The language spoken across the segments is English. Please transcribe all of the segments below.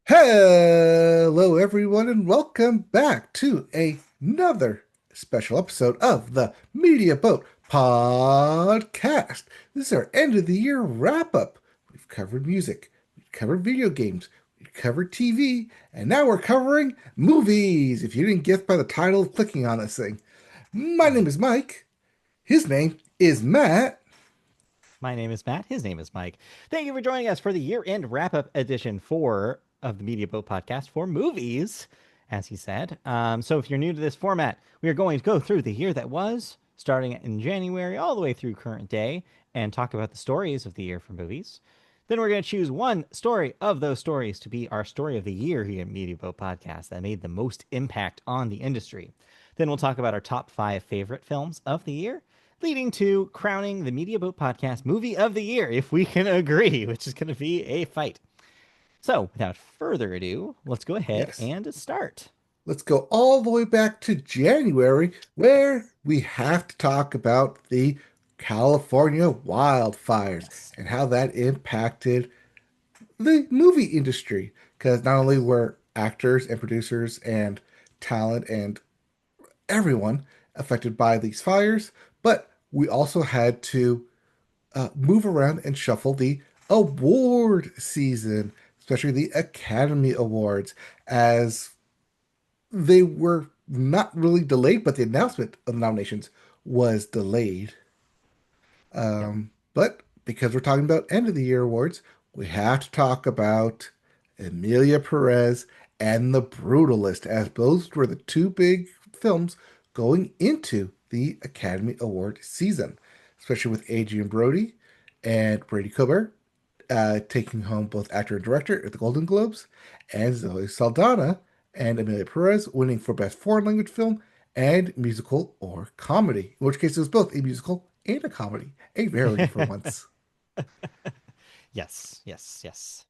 Hello, everyone, and welcome back to another special episode of the Media Boat Podcast. This is our end of the year wrap up. We've covered music, we've covered video games, we've covered TV, and now we're covering movies. If you didn't guess by the title of clicking on this thing, my name Mhm. is Mike. His name is Matt. My name is Matt. His name is Mike. Thank you for joining us for the year-end wrap-up edition four of the Media Boat Podcast for movies, as he said. So if you're new to this format, we are going to go through the year that was, starting in January all the way through current day, and talk about the stories of the year for movies. Then we're going to choose one story of those stories to be our story of the year here at Media Boat Podcast that made the most impact on the industry. Then we'll talk about our top five favorite films of the year, leading to crowning the Media Boat Podcast Movie of the Year, if we can agree, which is going to be a fight. So, without further ado, let's go ahead Yes. and start. Let's go all the way back to January, where we have to talk about the California wildfires Yes. and how that impacted the movie industry. Because not only were actors and producers and talent and everyone affected by these fires, but we also had to move around and shuffle the award season, especially the Academy Awards, as they were not really delayed, but the announcement of the nominations was delayed. Yep. But because we're talking about end of the year awards, we have to talk about Emilia Perez and The Brutalist, as those were the two big films going into the Academy Award season, especially with Adrian Brody and Brady Cober taking home both actor and director at the Golden Globes, and Zoe Saldana and Emilia Perez winning for Best Foreign Language Film and Musical or Comedy, in which case it was both a musical and a comedy, a rarity for once. Yes, yes, yes.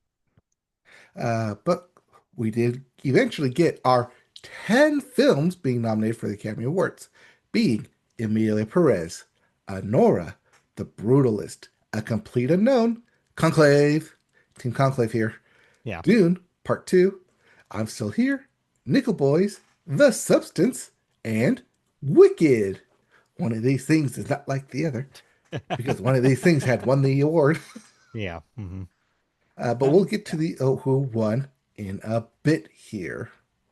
But we did eventually get our 10 films being nominated for the Academy Awards, being Emilia Perez, Anora, The Brutalist, A Complete Unknown, Conclave, Team Conclave here, Yeah. Dune, Part 2, I'm Still Here, Nickel Boys, The Substance, and Wicked. One of these things is not like the other because one of these things had won the award. Yeah. But we'll get to the who won in a bit here.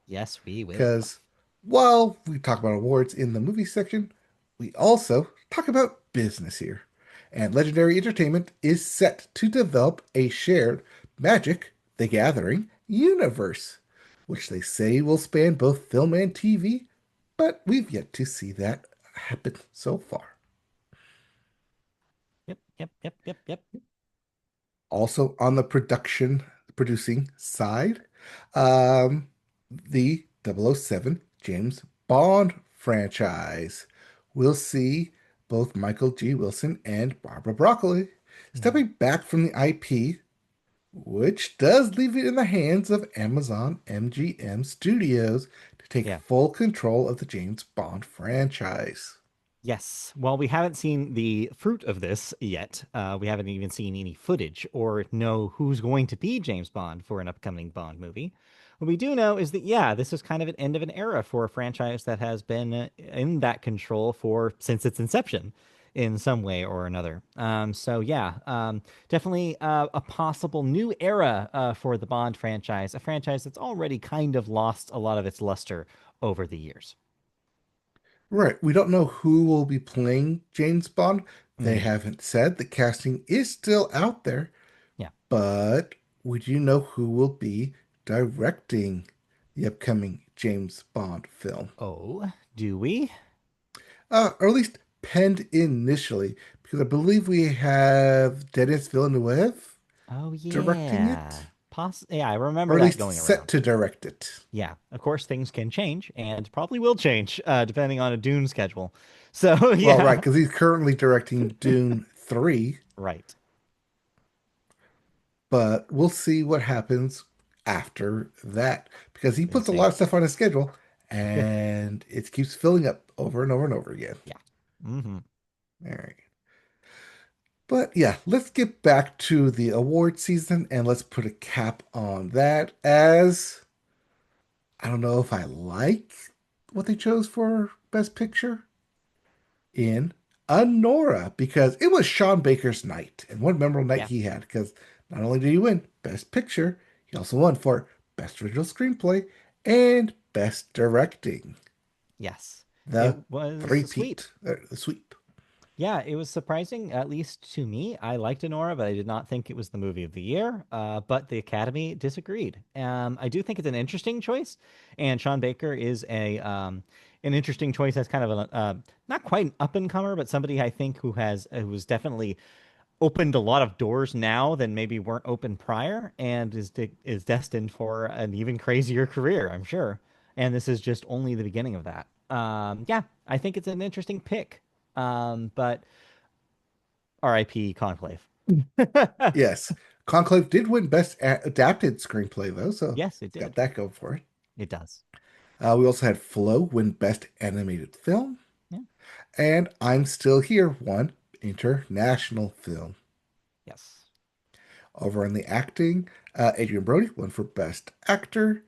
Yes, we will. Because while we talk about awards in the movie section, we also talk about business here. And Legendary Entertainment is set to develop a shared Magic the Gathering universe, which they say will span both film and TV, but we've yet to see that happen so far. Yep, yep, yep, yep, yep. Also on the producing side, um, the 007 James Bond franchise. We'll see both Michael G. Wilson and Barbara Broccoli Mhm. stepping back from the IP, which does leave it in the hands of Amazon MGM Studios to take Yeah. full control of the James Bond franchise. Yes. Well, we haven't seen the fruit of this yet. We haven't even seen any footage or know who's going to be James Bond for an upcoming Bond movie. What we do know is that, yeah, this is kind of an end of an era for a franchise that has been in that control for since its inception in some way or another. Definitely a possible new era for the Bond franchise, a franchise that's already kind of lost a lot of its luster over the years. Right. We don't know who will be playing James Bond. They Mhm. haven't said. The casting is still out there, Yeah. but would you know who will be directing the upcoming James Bond film? Oh, do we? Or at least penned initially, because I believe we have Denis Villeneuve Oh directing yeah. it, Yeah, I remember or at that least going set around. to direct it. Yeah, of course things can change and probably will change depending on a Dune schedule. So Well, right, yeah, because he's currently directing Dune 3, right. but we'll see what happens after that because he We'll puts a see. lot of stuff on his schedule and it keeps filling up over and over and over again. Yeah. Hmm. All right. But yeah, let's get back to the award season and let's put a cap on that as I don't know if I like what they chose for Best Picture in Anora because it was Sean Baker's night and one memorable night Yeah. he had because not only did he win Best Picture, he also won for Best Original Screenplay and Best Directing. Yes. It The was a sweep. three-peat, the sweep. Yeah, it was surprising, at least to me. I liked Anora, but I did not think it was the movie of the year. But the Academy disagreed. I do think it's an interesting choice, and Sean Baker is a an interesting choice as kind of a not quite an up and comer, but somebody I think who's definitely opened a lot of doors now than maybe weren't open prior, and is destined for an even crazier career, I'm sure. And this is just only the beginning of that. Yeah, I think it's an interesting pick. But R.I.P. Conclave. Yes, Conclave did win Best Adapted Screenplay though, so Yes, it it's got did. that going for it. It does. We also had Flow win Best Animated Film, Yeah. and I'm Still Here won International Film. Yes. Over on the acting, Adrian Brody won for Best Actor.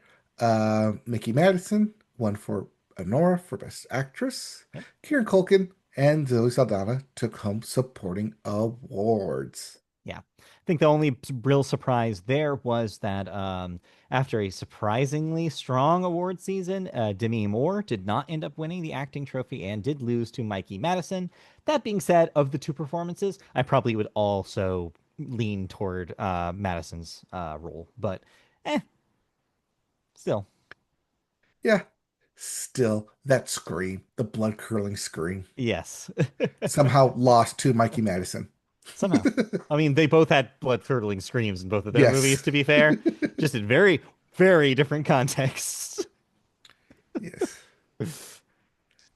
Mickey Madison won for Honora for Best Actress. Yep. Kieran Culkin and Zoe Saldana took home supporting awards. Yeah. I think the only real surprise there was that after a surprisingly strong award season, Demi Moore did not end up winning the acting trophy and did lose to Mikey Madison. That being said, of the two performances, I probably would also lean toward Madison's role, but eh, still, Yeah, still that scream, the blood curdling scream, yes. somehow lost to Mikey Madison. Somehow. I mean, they both had blood-curdling screams in both of their movies, Yes. to be fair, just in very, very different contexts. Yes.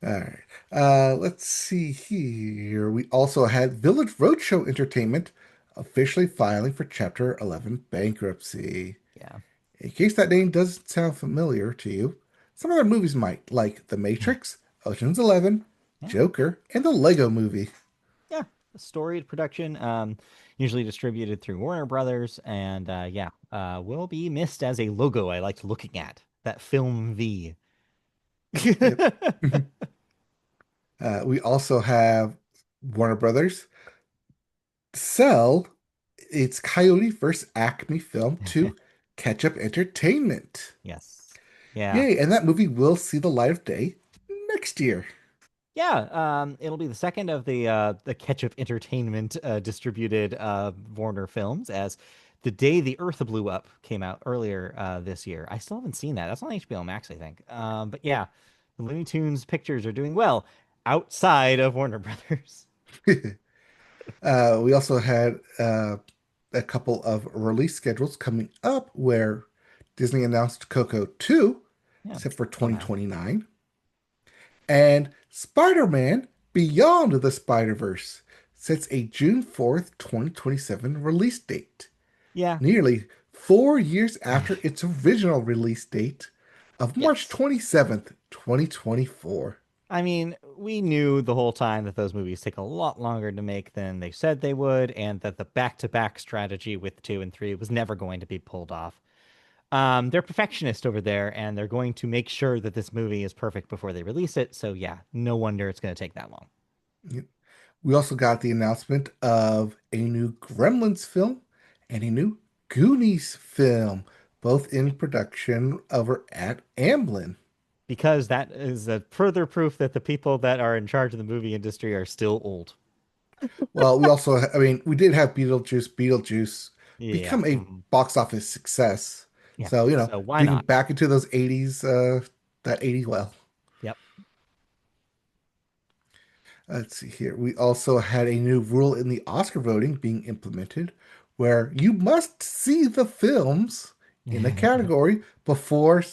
All right. Let's see here. We also had Village Roadshow Entertainment officially filing for Chapter 11 bankruptcy. Yeah. In case that name doesn't sound familiar to you, some other movies might, like The Matrix, Ocean's 11, Yeah. Joker, and the Lego Movie. Yeah. A storied production, usually distributed through Warner Brothers, and yeah, will be missed as a logo I liked looking at. That film V. Yep. We also have Warner Brothers sell its Coyote vs. Acme film to Ketchup Entertainment. Yes. Yeah. Yay, and that movie will see the light of day next year. Yeah, it'll be the second of the Ketchup Entertainment distributed Warner films, as The Day the Earth Blew Up came out earlier this year. I still haven't seen that. That's on HBO Max, I think. But yeah, the Looney Tunes pictures are doing well outside of Warner Brothers. We also had a couple of release schedules coming up where Disney announced Coco 2, Yeah, set for love that. 2029, and Spider-Man Beyond the Spider-Verse sets a June 4th, 2027 release date, Yeah. nearly 4 years after its original release date of Yes. March 27th, 2024. I mean, we knew the whole time that those movies take a lot longer to make than they said they would, and that the back-to-back strategy with two and three was never going to be pulled off. They're perfectionist over there, and they're going to make sure that this movie is perfect before they release it. So yeah, no wonder it's going to take that long. We also got the announcement of a new Gremlins film and a new Goonies film, both in Yeah. production over at Amblin. Because that is a further proof that the people that are in charge of the movie industry are still old. Well, we also, I mean, we did have Beetlejuice Yeah. become a box office success. Yeah. So, So why bringing not? back into those 80s, that 80s well. Yep. Let's see here. We also had a new rule in the Oscar voting being implemented where you must see the films in a category before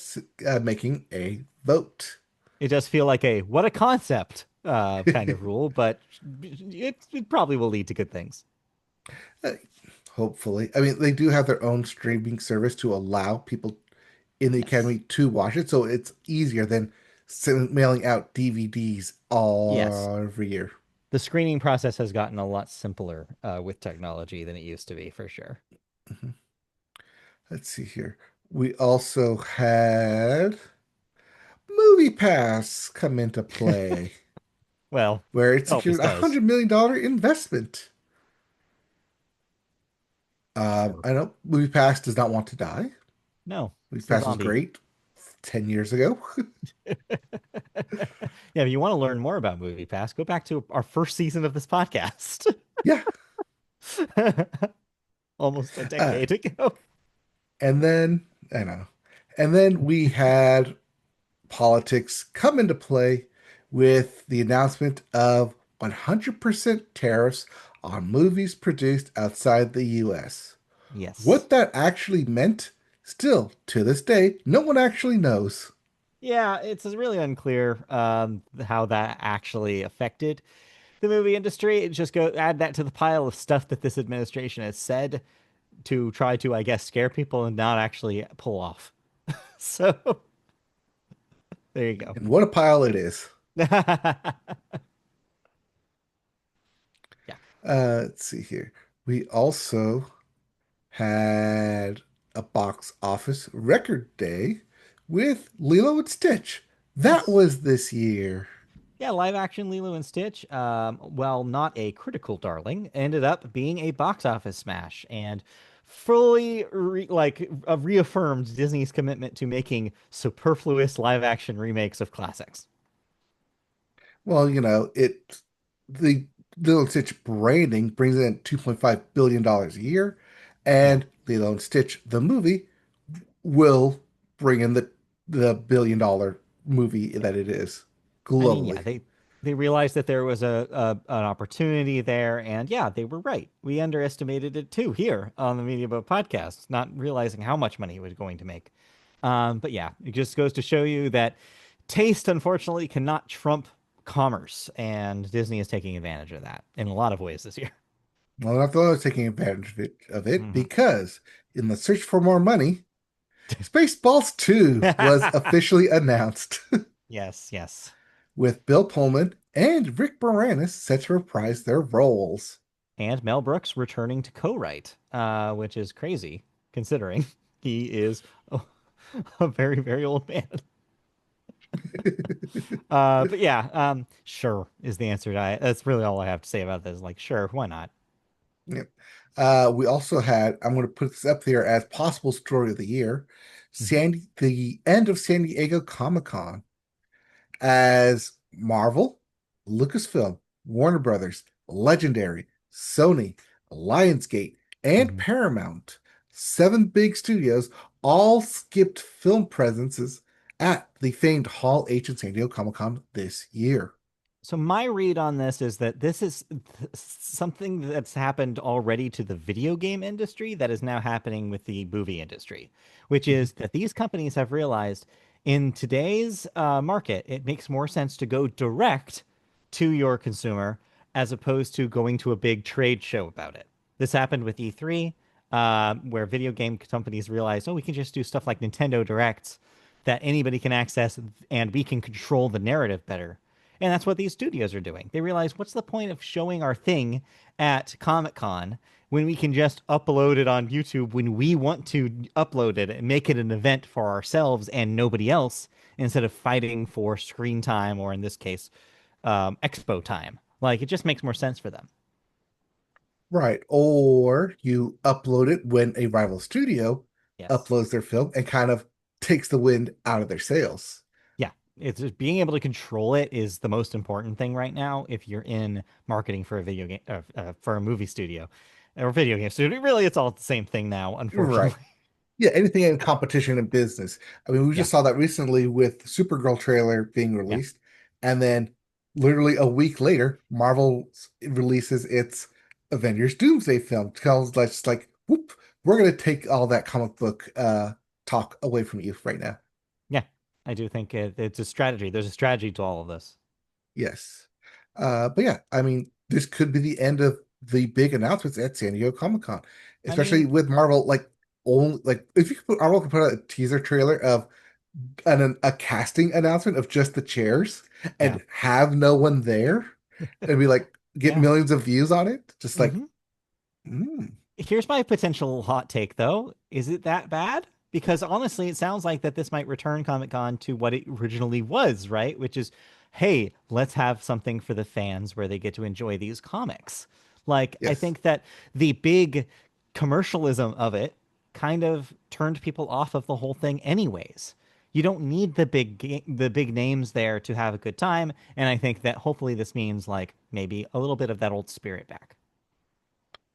making a vote. It does feel like a what a concept kind of rule, but it probably will lead to good things. Uh, Hopefully. I mean, they do have their own streaming service to allow people in the Yes. academy to watch it, so it's easier than mailing out DVDs Yes. all every year. The screening process has gotten a lot simpler with technology than it used to be, for sure. Mhm. Let's see here. We also had Movie Pass come into play, Well, where it it always secured a does. $100 million investment. Sure. I know Movie Pass does not want to die. No, Movie it's a Pass was zombie. great 10 years ago. Yeah, if you want to learn more about MoviePass, go back to our first season of this podcast. Yeah. Almost a Uh, decade ago. and then, I know. And then we had politics come into play with the announcement of 100% tariffs on movies produced outside the US. Yes. What that actually meant, still to this day, no one actually knows. Yeah, it's really unclear how that actually affected the movie industry. It just go add that to the pile of stuff that this administration has said to try to, I guess, scare people and not actually pull off. So there you go. And what a pile it is. Yeah. Let's see here. We also had a box office record day with Lilo and Stitch. That Yes. was this year. Yeah, live action Lilo and Stitch, while not a critical darling, ended up being a box office smash and fully reaffirmed Disney's commitment to making superfluous live action remakes of classics. Well, the Lilo and Stitch branding brings in $2.5 billion a year, Yeah. and Lilo and Stitch, the movie, will bring in the $1 billion movie Yeah. that it is I mean, yeah, globally. they realized that there was a an opportunity there, and yeah, they were right. We underestimated it too here on the Media Boat podcast, not realizing how much money it was going to make. But yeah, it just goes to show you that taste, unfortunately, cannot trump commerce, and Disney is taking advantage of that in a lot of ways this year. Well, not the others taking advantage of it Hmm. because in the search for more money, Spaceballs 2 was officially announced Yes, yes. with Bill Pullman and Rick Moranis set to reprise their roles. And Mel Brooks returning to co-write, which is crazy considering he is a very, very old man. But yeah, sure is the answer to I. That's really all I have to say about this. Like, sure, why not? Yep. We also had, I'm going to put this up there as possible story of the year, Mhm. The end of San Diego Comic-Con, as Marvel, Lucasfilm, Warner Brothers, Legendary, Sony, Lionsgate, and Mhm. Paramount, seven big studios, all skipped film presences at the famed Hall H in San Diego Comic-Con this year. So my read on this is that this is something that's happened already to the video game industry that is now happening with the movie industry, which Mhm. is that these companies have realized in today's market, it makes more sense to go direct to your consumer as opposed to going to a big trade show about it. This happened with E3, where video game companies realized, oh, we can just do stuff like Nintendo Directs that anybody can access and we can control the narrative better. And that's what these studios are doing. They realize what's the point of showing our thing at Comic Con when we can just upload it on YouTube when we want to upload it and make it an event for ourselves and nobody else instead of fighting for screen time or in this case, expo time. Like it just makes more sense for them. Right. Or you upload it when a rival studio Yes. uploads their film and kind of takes the wind out of their sails. Yeah. It's just being able to control it is the most important thing right now if you're in marketing for a video game for a movie studio or video game studio. Really, it's all the same thing now, Right. unfortunately. Yeah, anything in competition and business. I mean, we Yeah. just saw that recently with Supergirl trailer being Yeah. released, and then literally a week later, Marvel releases its Avengers Doomsday film. Tells us like, whoop, we're gonna take all that comic book talk away from you right now. Yeah, I do think it's a strategy. There's a strategy to all of this. Yes. But yeah, I mean, this could be the end of the big announcements at San Diego Comic-Con, I especially mean, with Marvel. Like, only like if you could put Marvel could put out a teaser trailer of a casting announcement of just the chairs yeah, and have no one there, and be like, get Yeah. millions of views on it. Just like, Hmm. mm, Here's my potential hot take, though. Is it that bad? Because honestly, it sounds like that this might return Comic Con to what it originally was, right? Which is, hey, let's have something for the fans where they get to enjoy these comics. Like, I yes. think that the big commercialism of it kind of turned people off of the whole thing, anyways. You don't need the big names there to have a good time, and I think that hopefully this means like maybe a little bit of that old spirit back.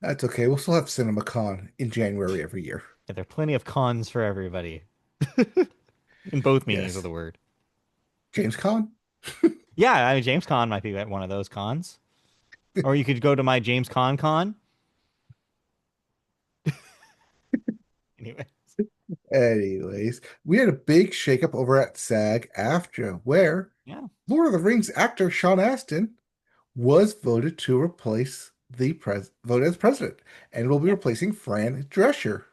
That's okay. We'll still have CinemaCon in January every year. Yeah, there are plenty of cons for everybody in both meanings of Yes. the word. James Con? Yeah, I mean, James Con might be at one of those cons. Or you could go to my James Con. Anyway, Anyways, we had a big shakeup over at SAG-AFTRA where yeah, Lord of the Rings actor Sean Astin was voted to replace the voted as president and will be yeah, replacing Fran Drescher.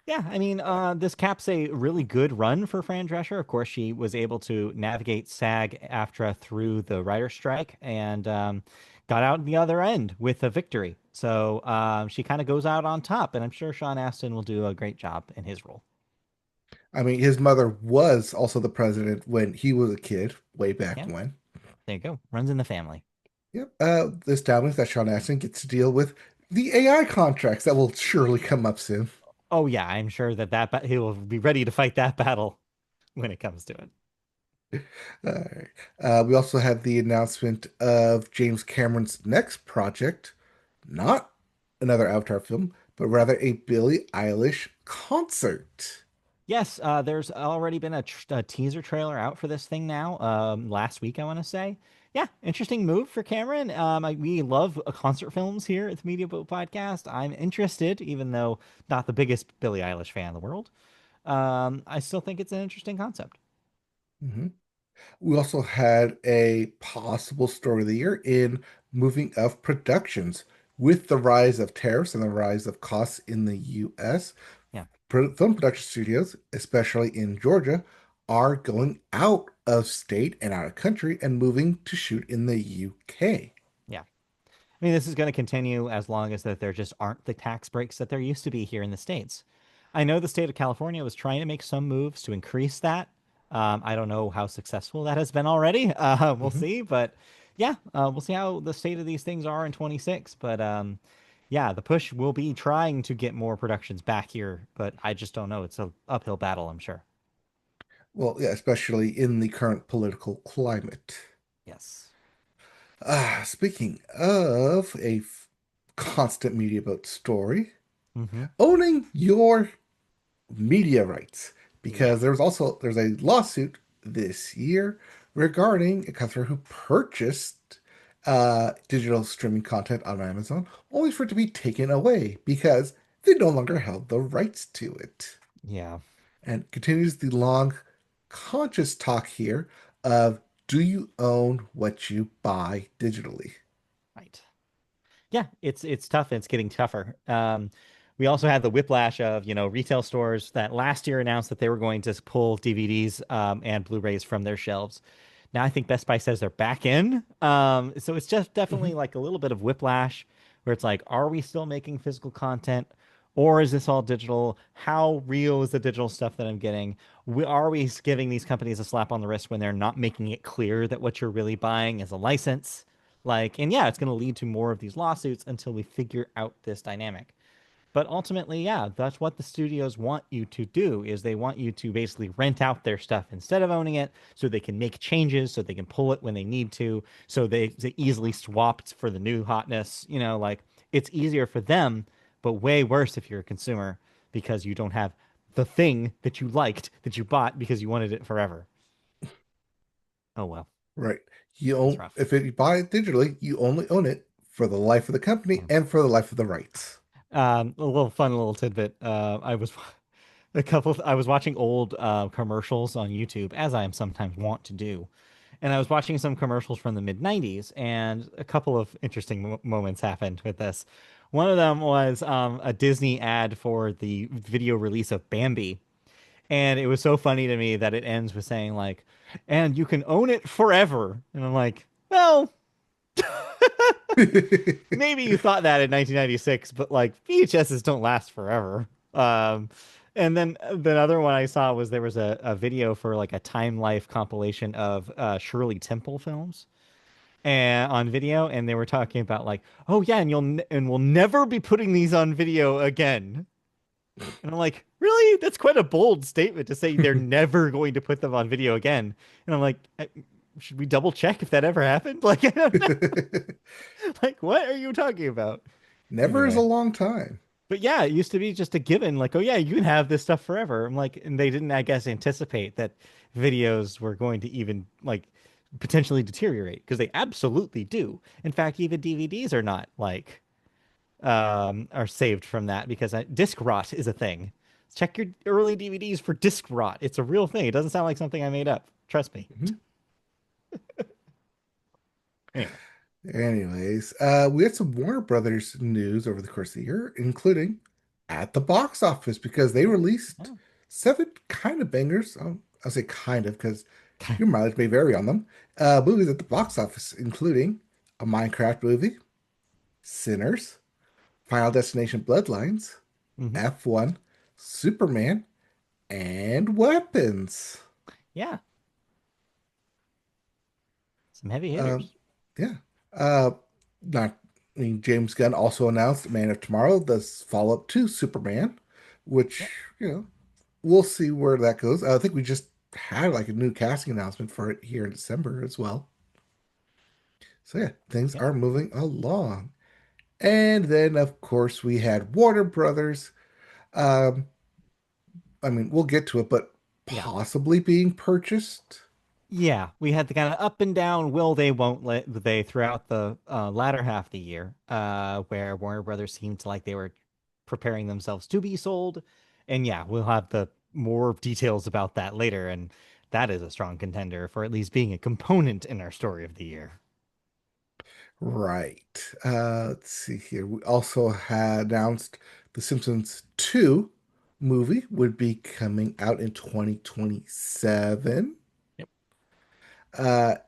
yeah. I mean, this caps a really good run for Fran Drescher. Of course, she was able to navigate SAG-AFTRA through the writer's strike and got out the other end with a victory. So she kind of goes out on top, and I'm sure Sean Astin will do a great job in his role. I mean, his mother was also the president when he was a kid, way back Yeah, when. there you go. Runs in the family. Yep. This time is that Sean Astin gets to deal with the AI contracts that will surely come up soon. Oh yeah, I'm sure he will be ready to fight that battle when it comes to it. All right. We also had the announcement of James Cameron's next project, not another Avatar film, but rather a Billie Eilish concert. Yes, there's already been a teaser trailer out for this thing now. Last week I want to say. Yeah, interesting move for Cameron. We love concert films here at the Media Boat Podcast. I'm interested, even though not the biggest Billie Eilish fan in the world. I still think it's an interesting concept. Mhm. We also had a possible story of the year in moving of productions. With the rise of tariffs and the rise of costs in the US, Yeah, film production studios, especially in Georgia, are going out of state and out of country and moving to shoot in the UK. yeah. I mean, this is going to continue as long as that there just aren't the tax breaks that there used to be here in the States. I know the state of California was trying to make some moves to increase that. I don't know how successful that has been already. We'll Mhm. see, but yeah, we'll see how the state of these things are in 26. But yeah, the push will be trying to get more productions back here, but I just don't know. It's a uphill battle, I'm sure. Well, yeah, especially in the current political climate. Yes. Speaking of constant media about story, Hmm. owning your media rights, Yeah. because there's a lawsuit this year regarding a customer who purchased digital streaming content on Amazon only for it to be taken away because they no longer held the rights to it. Yeah. And continues the long conscious talk here of, do you own what you buy digitally? Right. Yeah, it's tough. It's getting tougher. We also had the whiplash of, retail stores that last year announced that they were going to pull DVDs and Blu-rays from their shelves. Now I think Best Buy says they're back in. So it's just definitely Mhm. like a little bit of whiplash where it's like, are we still making physical content? Or is this all digital? How real is the digital stuff that I'm getting? Are we giving these companies a slap on the wrist when they're not making it clear that what you're really buying is a license? Like, and yeah, it's going to lead to more of these lawsuits until we figure out this dynamic. But ultimately, yeah, that's what the studios want you to do is they want you to basically rent out their stuff instead of owning it so they can make changes, so they can pull it when they need to, so they easily swap for the new hotness. Like it's easier for them, but way worse if you're a consumer because you don't have the thing that you liked that you bought because you wanted it forever. Oh well, Right. You that's own rough. if you buy it digitally, you only own it for the life of the company Yeah. and for the life of the rights. A little fun little tidbit. I was watching old commercials on YouTube, as I am sometimes wont to do, and I was watching some commercials from the mid '90s, and a couple of interesting moments happened with this. One of them was a Disney ad for the video release of Bambi, and it was so funny to me that it ends with saying like, "And you can own it forever," and I'm like, well. Maybe you thought that in 1996, but like VHSs don't last forever. And then the other one I saw was there was a video for like a Time Life compilation of Shirley Temple films and on video, and they were talking about like, oh yeah, and we'll never be putting these on video again. And I'm like, really? That's quite a bold statement to say they're never going to put them on video again. And I'm like, should we double check if that ever happened? Like, I don't know. Like, what are you talking about? Never is a Anyway. long time. But yeah, it used to be just a given, like, oh yeah, you can have this stuff forever. I'm like, and they didn't, I guess, anticipate that videos were going to even like potentially deteriorate because they absolutely do. In fact, even DVDs are not like are saved from that because disc rot is a thing. Check your early DVDs for disc rot. It's a real thing. It doesn't sound like something I made up. Trust me. Mhm. Anyway. Anyways, we had some Warner Brothers news over the course of the year, including at the box office because they released Oh. seven kind of bangers. I'll say kind of because your mileage may vary on them. Movies at the box office, including a Minecraft movie, Sinners, Final Destination Bloodlines, Hmm. F1, Superman, and Weapons. Yeah, some heavy Um, hitters. yeah. Uh, not, I mean, James Gunn also announced Man of Tomorrow, the follow-up to Superman, which, Yep. you know, we'll see where that goes. I think we just had like a new casting announcement for it here in December as well. So yeah, things Yep. are moving along. And then of course we had Warner Brothers. Um, I mean, we'll get to it, but Yeah. possibly being purchased. Yeah, we had the kind of up and down, will they, won't let they throughout the latter half of the year, where Warner Brothers seemed like they were preparing themselves to be sold. And yeah, we'll have the more details about that later. And that is a strong contender for at least being a component in our story of the year. Right. Let's see here. We also had announced The Simpsons 2 movie would be coming out in 2027. Yep.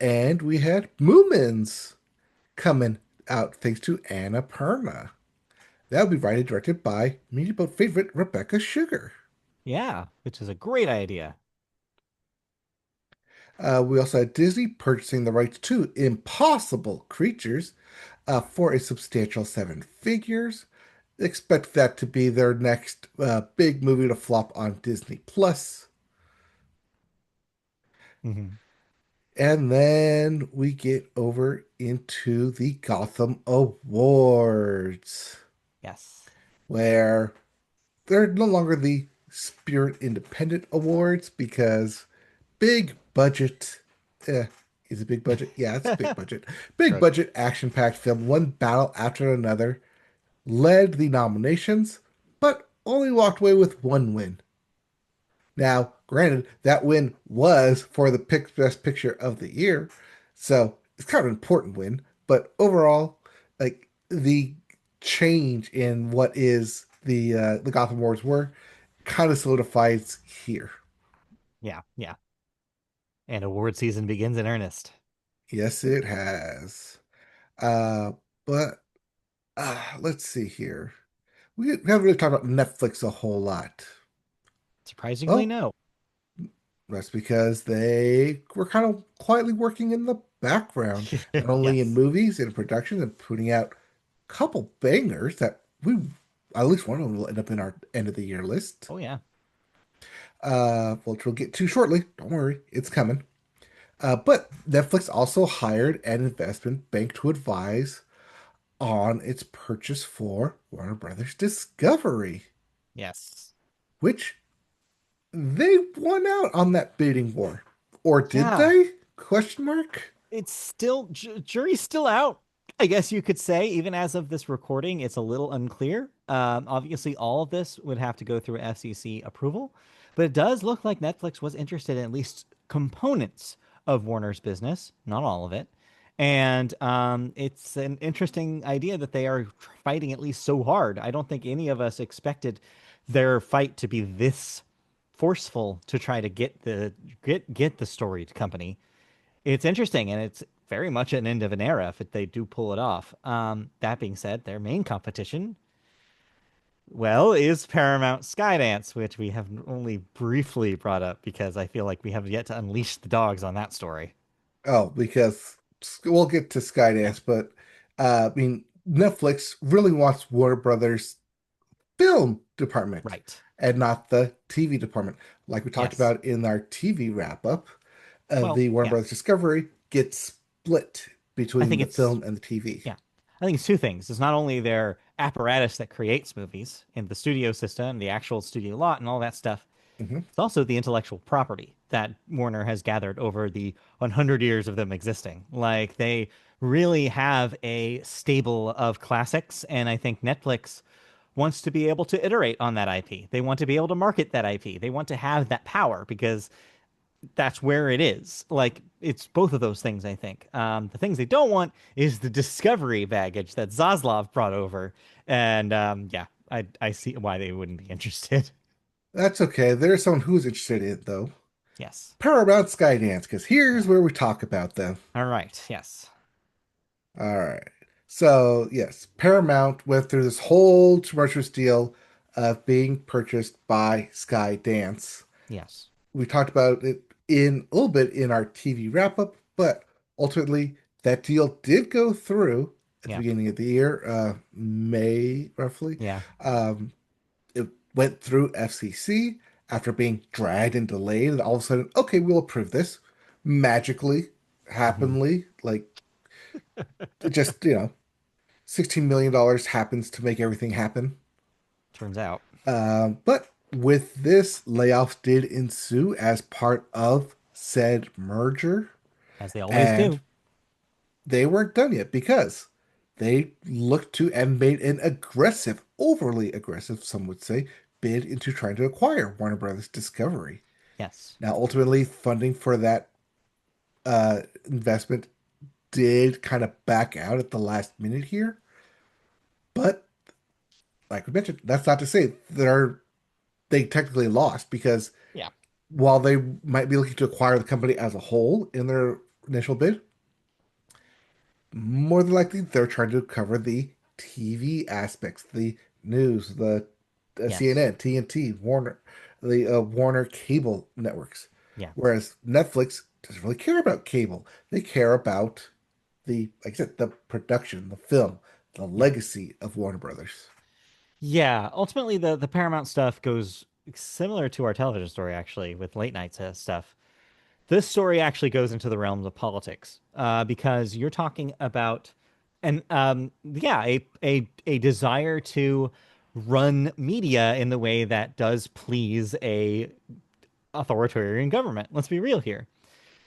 And we had Moomins coming out thanks to Anna Perna. That will be written and directed by Media Boat favorite Rebecca Sugar. Yeah, which is a great idea. We also had Disney purchasing the rights to Impossible Creatures for a substantial seven figures. Expect that to be their next big movie to flop on Disney Plus. Hmm. And then we get over into the Gotham Awards, Yes. where they're no longer the Spirit Independent Awards because big budget. Eh, is it big budget? Yeah, it's big budget. Big Sure. budget action packed film, one battle after another, led the nominations, but only walked away with one win. Now, granted, that win was for the best picture of the year, so it's kind of an important win. But overall, like the change in what is the Gotham Awards were kind of solidifies here. Yeah, yeah. And award season begins in earnest. Yes, it has. Uh, but let's see here. We haven't really talked about Netflix a whole lot. Surprisingly, Well, no. that's because they were kind of quietly working in the background, not only in Yes. movies and production and putting out a couple bangers that we, at least one of them will end up in our end of the year list, Oh yeah. which we'll get to shortly. Don't worry, it's coming. But Netflix also hired an investment bank to advise on its purchase for Warner Brothers Discovery, Yes. which they won out on that bidding war. Or did Yeah. they? Question mark. It's still jury's still out. I guess you could say, even as of this recording, it's a little unclear. Obviously, all of this would have to go through FCC approval, but it does look like Netflix was interested in at least components of Warner's business, not all of it. And it's an interesting idea that they are fighting at least so hard. I don't think any of us expected their fight to be this forceful to try to get the story company. It's interesting, and it's very much an end of an era if they do pull it off. That being said, their main competition, well, is Paramount Skydance, which we have only briefly brought up because I feel like we have yet to unleash the dogs on that story. Oh, because we'll get to Yeah, Skydance, but I mean, Netflix really wants Warner Brothers film department right. and not the TV department. Like we talked Yes. about in our TV wrap up, Well, the Warner yeah. Brothers Discovery gets split I between think the it's film and the TV. Yeah. I think it's two things. It's not only their apparatus that creates movies in the studio system, the actual studio lot, and all that stuff. Hmm. It's also the intellectual property that Warner has gathered over the 100 years of them existing. Like, they really have a stable of classics, and I think Netflix wants to be able to iterate on that IP. They want to be able to market that IP. They want to have that power because that's where it is. Like, it's both of those things, I think. The things they don't want is the discovery baggage that Zaslav brought over. And yeah, I see why they wouldn't be interested. That's okay. There's someone who's interested in it, though. Yes. Paramount Skydance, because here's Yeah. where we talk about them. All right. Yes. All right. So, yes, Paramount went through this whole tumultuous deal of being purchased by Skydance. Yes. We talked about it in a little bit in our TV wrap up, but ultimately that deal did go through at the Yeah. beginning of the year, May roughly. Yeah. Um, it went through FCC after being dragged and delayed, and all of a sudden, okay, we'll approve this magically, Hmm. happily, like it just $16 million happens to make everything happen. Turns out, But with this, layoffs did ensue as part of said merger, as they always and do. they weren't done yet because they looked to and made an aggressive, overly aggressive, some would say, bid into trying to acquire Warner Brothers Discovery. Yes. Now, ultimately, funding for that investment did kind of back out at the last minute here, but like we mentioned, that's not to say they technically lost because Yeah. while they might be looking to acquire the company as a whole in their initial bid, more than likely they're trying to cover the TV aspects, the news, the Yes. CNN, TNT, Warner, the Warner cable networks. Yeah. Whereas Netflix doesn't really care about cable. They care about like I said, the production, the film, the Yeah. legacy of Warner Brothers. Yeah. Ultimately, the Paramount stuff goes similar to our television story, actually, with late night stuff. This story actually goes into the realms of politics because you're talking about a desire to run media in the way that does please a authoritarian government. Let's be real here.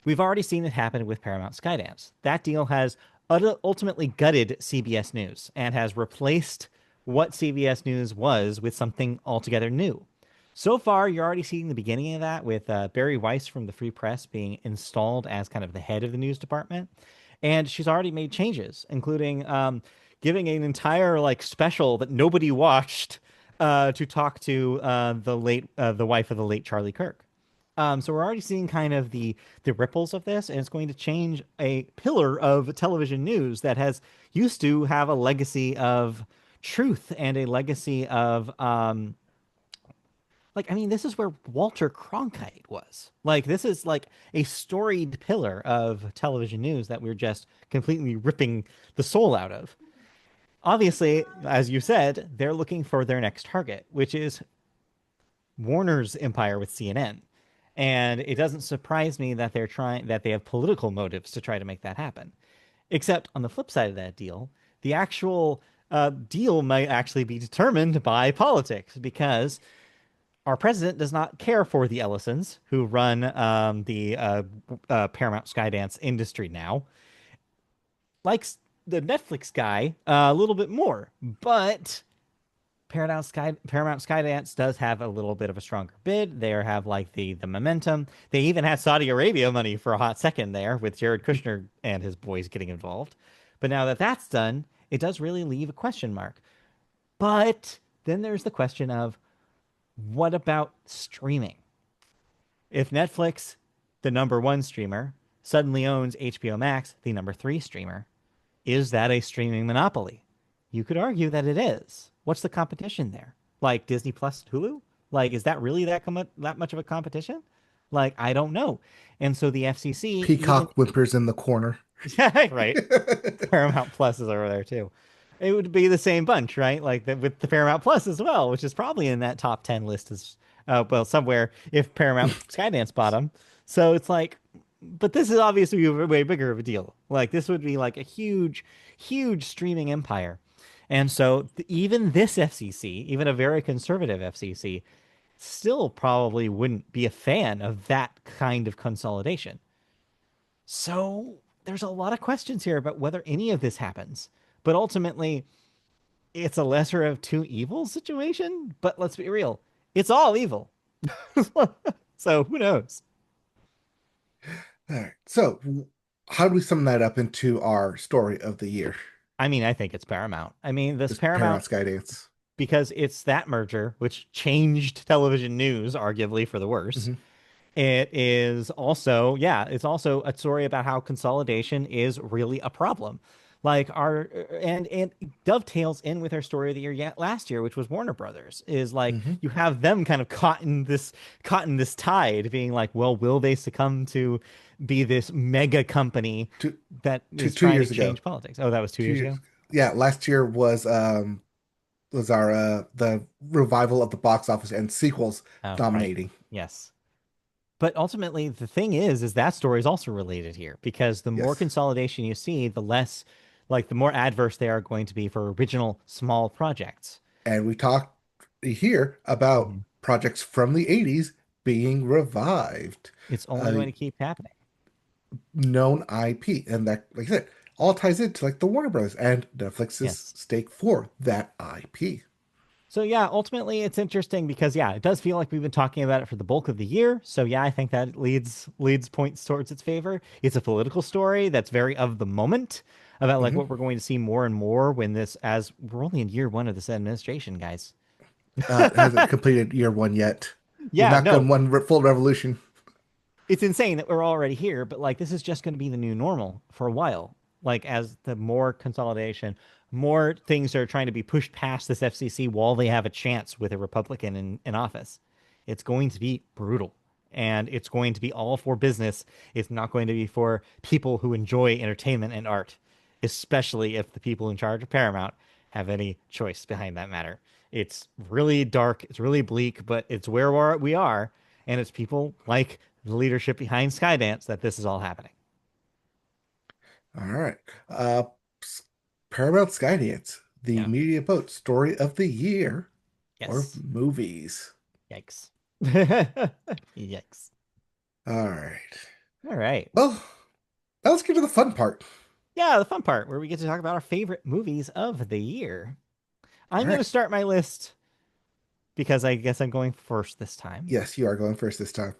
We've already seen it happen with Paramount Skydance. That deal has ultimately gutted CBS News and has replaced what CBS News was with something altogether new. So far, you're already seeing the beginning of that with Barry Weiss from the Free Press being installed as kind of the head of the news department. And she's already made changes, including giving an entire like special that nobody watched to talk to the wife of the late Charlie Kirk. So we're already seeing kind of the ripples of this, and it's going to change a pillar of television news that has used to have a legacy of truth and a legacy of like, I mean, this is where Walter Cronkite was. Like, this is like a storied pillar of television news that we're just completely ripping the soul out of. Obviously, as you said, they're looking for their next target, which is Warner's empire with CNN. And it doesn't surprise me that they have political motives to try to make that happen. Except on the flip side of that deal, the actual deal might actually be determined by politics because our president does not care for the Ellisons who run the Paramount Skydance industry now. Likes the Netflix guy a little bit more, but Paramount Skydance does have a little bit of a stronger bid. They have like the momentum. They even had Saudi Arabia money for a hot second there with Jared Kushner and his boys getting involved. But now that that's done, it does really leave a question mark. But then there's the question of what about streaming? If Netflix, the number one streamer, suddenly owns HBO Max, the number three streamer. Is that a streaming monopoly? You could argue that it is. What's the competition there? Like Disney Plus, Hulu? Like, is that really that much of a competition? Like, I don't know. And so the FCC, even Peacock whimpers in the corner. yeah, right, Paramount Plus is over there too. It would be the same bunch, right? Like with the Paramount Plus as well, which is probably in that top 10 list as well somewhere if Paramount Skydance bought them. So it's like, but this is obviously way bigger of a deal. Like this would be like a huge, huge streaming empire. And so even this FCC, even a very conservative FCC, still probably wouldn't be a fan of that kind of consolidation. So there's a lot of questions here about whether any of this happens. But ultimately, it's a lesser of two evils situation. But let's be real, it's all evil. So who knows? All right. So, how do we sum that up into our story of the year? I mean, I think it's Paramount. I mean, this This Paramount Paramount, Skydance. because it's that merger, which changed television news, arguably for the worse. Hmm. It is also, yeah, it's also a story about how consolidation is really a problem. Like our and dovetails in with our story of the year yet last year, which was Warner Brothers, is like Hmm. you have them kind of caught in this tide, being like, well, will they succumb to be this mega company Two, that two, is two trying to years ago. change politics? Oh, that was two Two years years. ago. Yeah, last year was our the revival of the box office and sequels Oh, right. dominating. Yes. But ultimately, the thing is that story is also related here because the more Yes. consolidation you see, the less, like, the more adverse they are going to be for original small projects. And we talked here about Mhm. projects from the 80s being revived. It's only Uh, going to keep happening. Known IP. And that, like I said, all ties into like the Warner Brothers and Netflix's Yes. stake for that IP. So yeah, ultimately it's interesting because yeah, it does feel like we've been talking about it for the bulk of the year. So yeah, I think that leads points towards its favor. It's a political story that's very of the moment about like Hmm. what we're going to see more and more when this as we're only in year one of this administration, guys. Hasn't completed year one yet. We've Yeah, not gone no, one full revolution. it's insane that we're already here, but like this is just going to be the new normal for a while. Like as the more consolidation, more things are trying to be pushed past this FCC while they have a chance with a Republican in office. It's going to be brutal and it's going to be all for business. It's not going to be for people who enjoy entertainment and art, especially if the people in charge of Paramount have any choice behind that matter. It's really dark, it's really bleak, but it's where we are, and it's people like the leadership behind Skydance that this is all happening. All right. Uh, Paramount Skydance, the Yeah. media boat story of the year or Yes. movies. Yikes. Yikes. All right. All right. Well, now let's get to the fun part. Yeah, the fun part where we get to talk about our favorite movies of the year. All I'm going to right. start my list because I guess I'm going first this time. Yes, you are going first this time.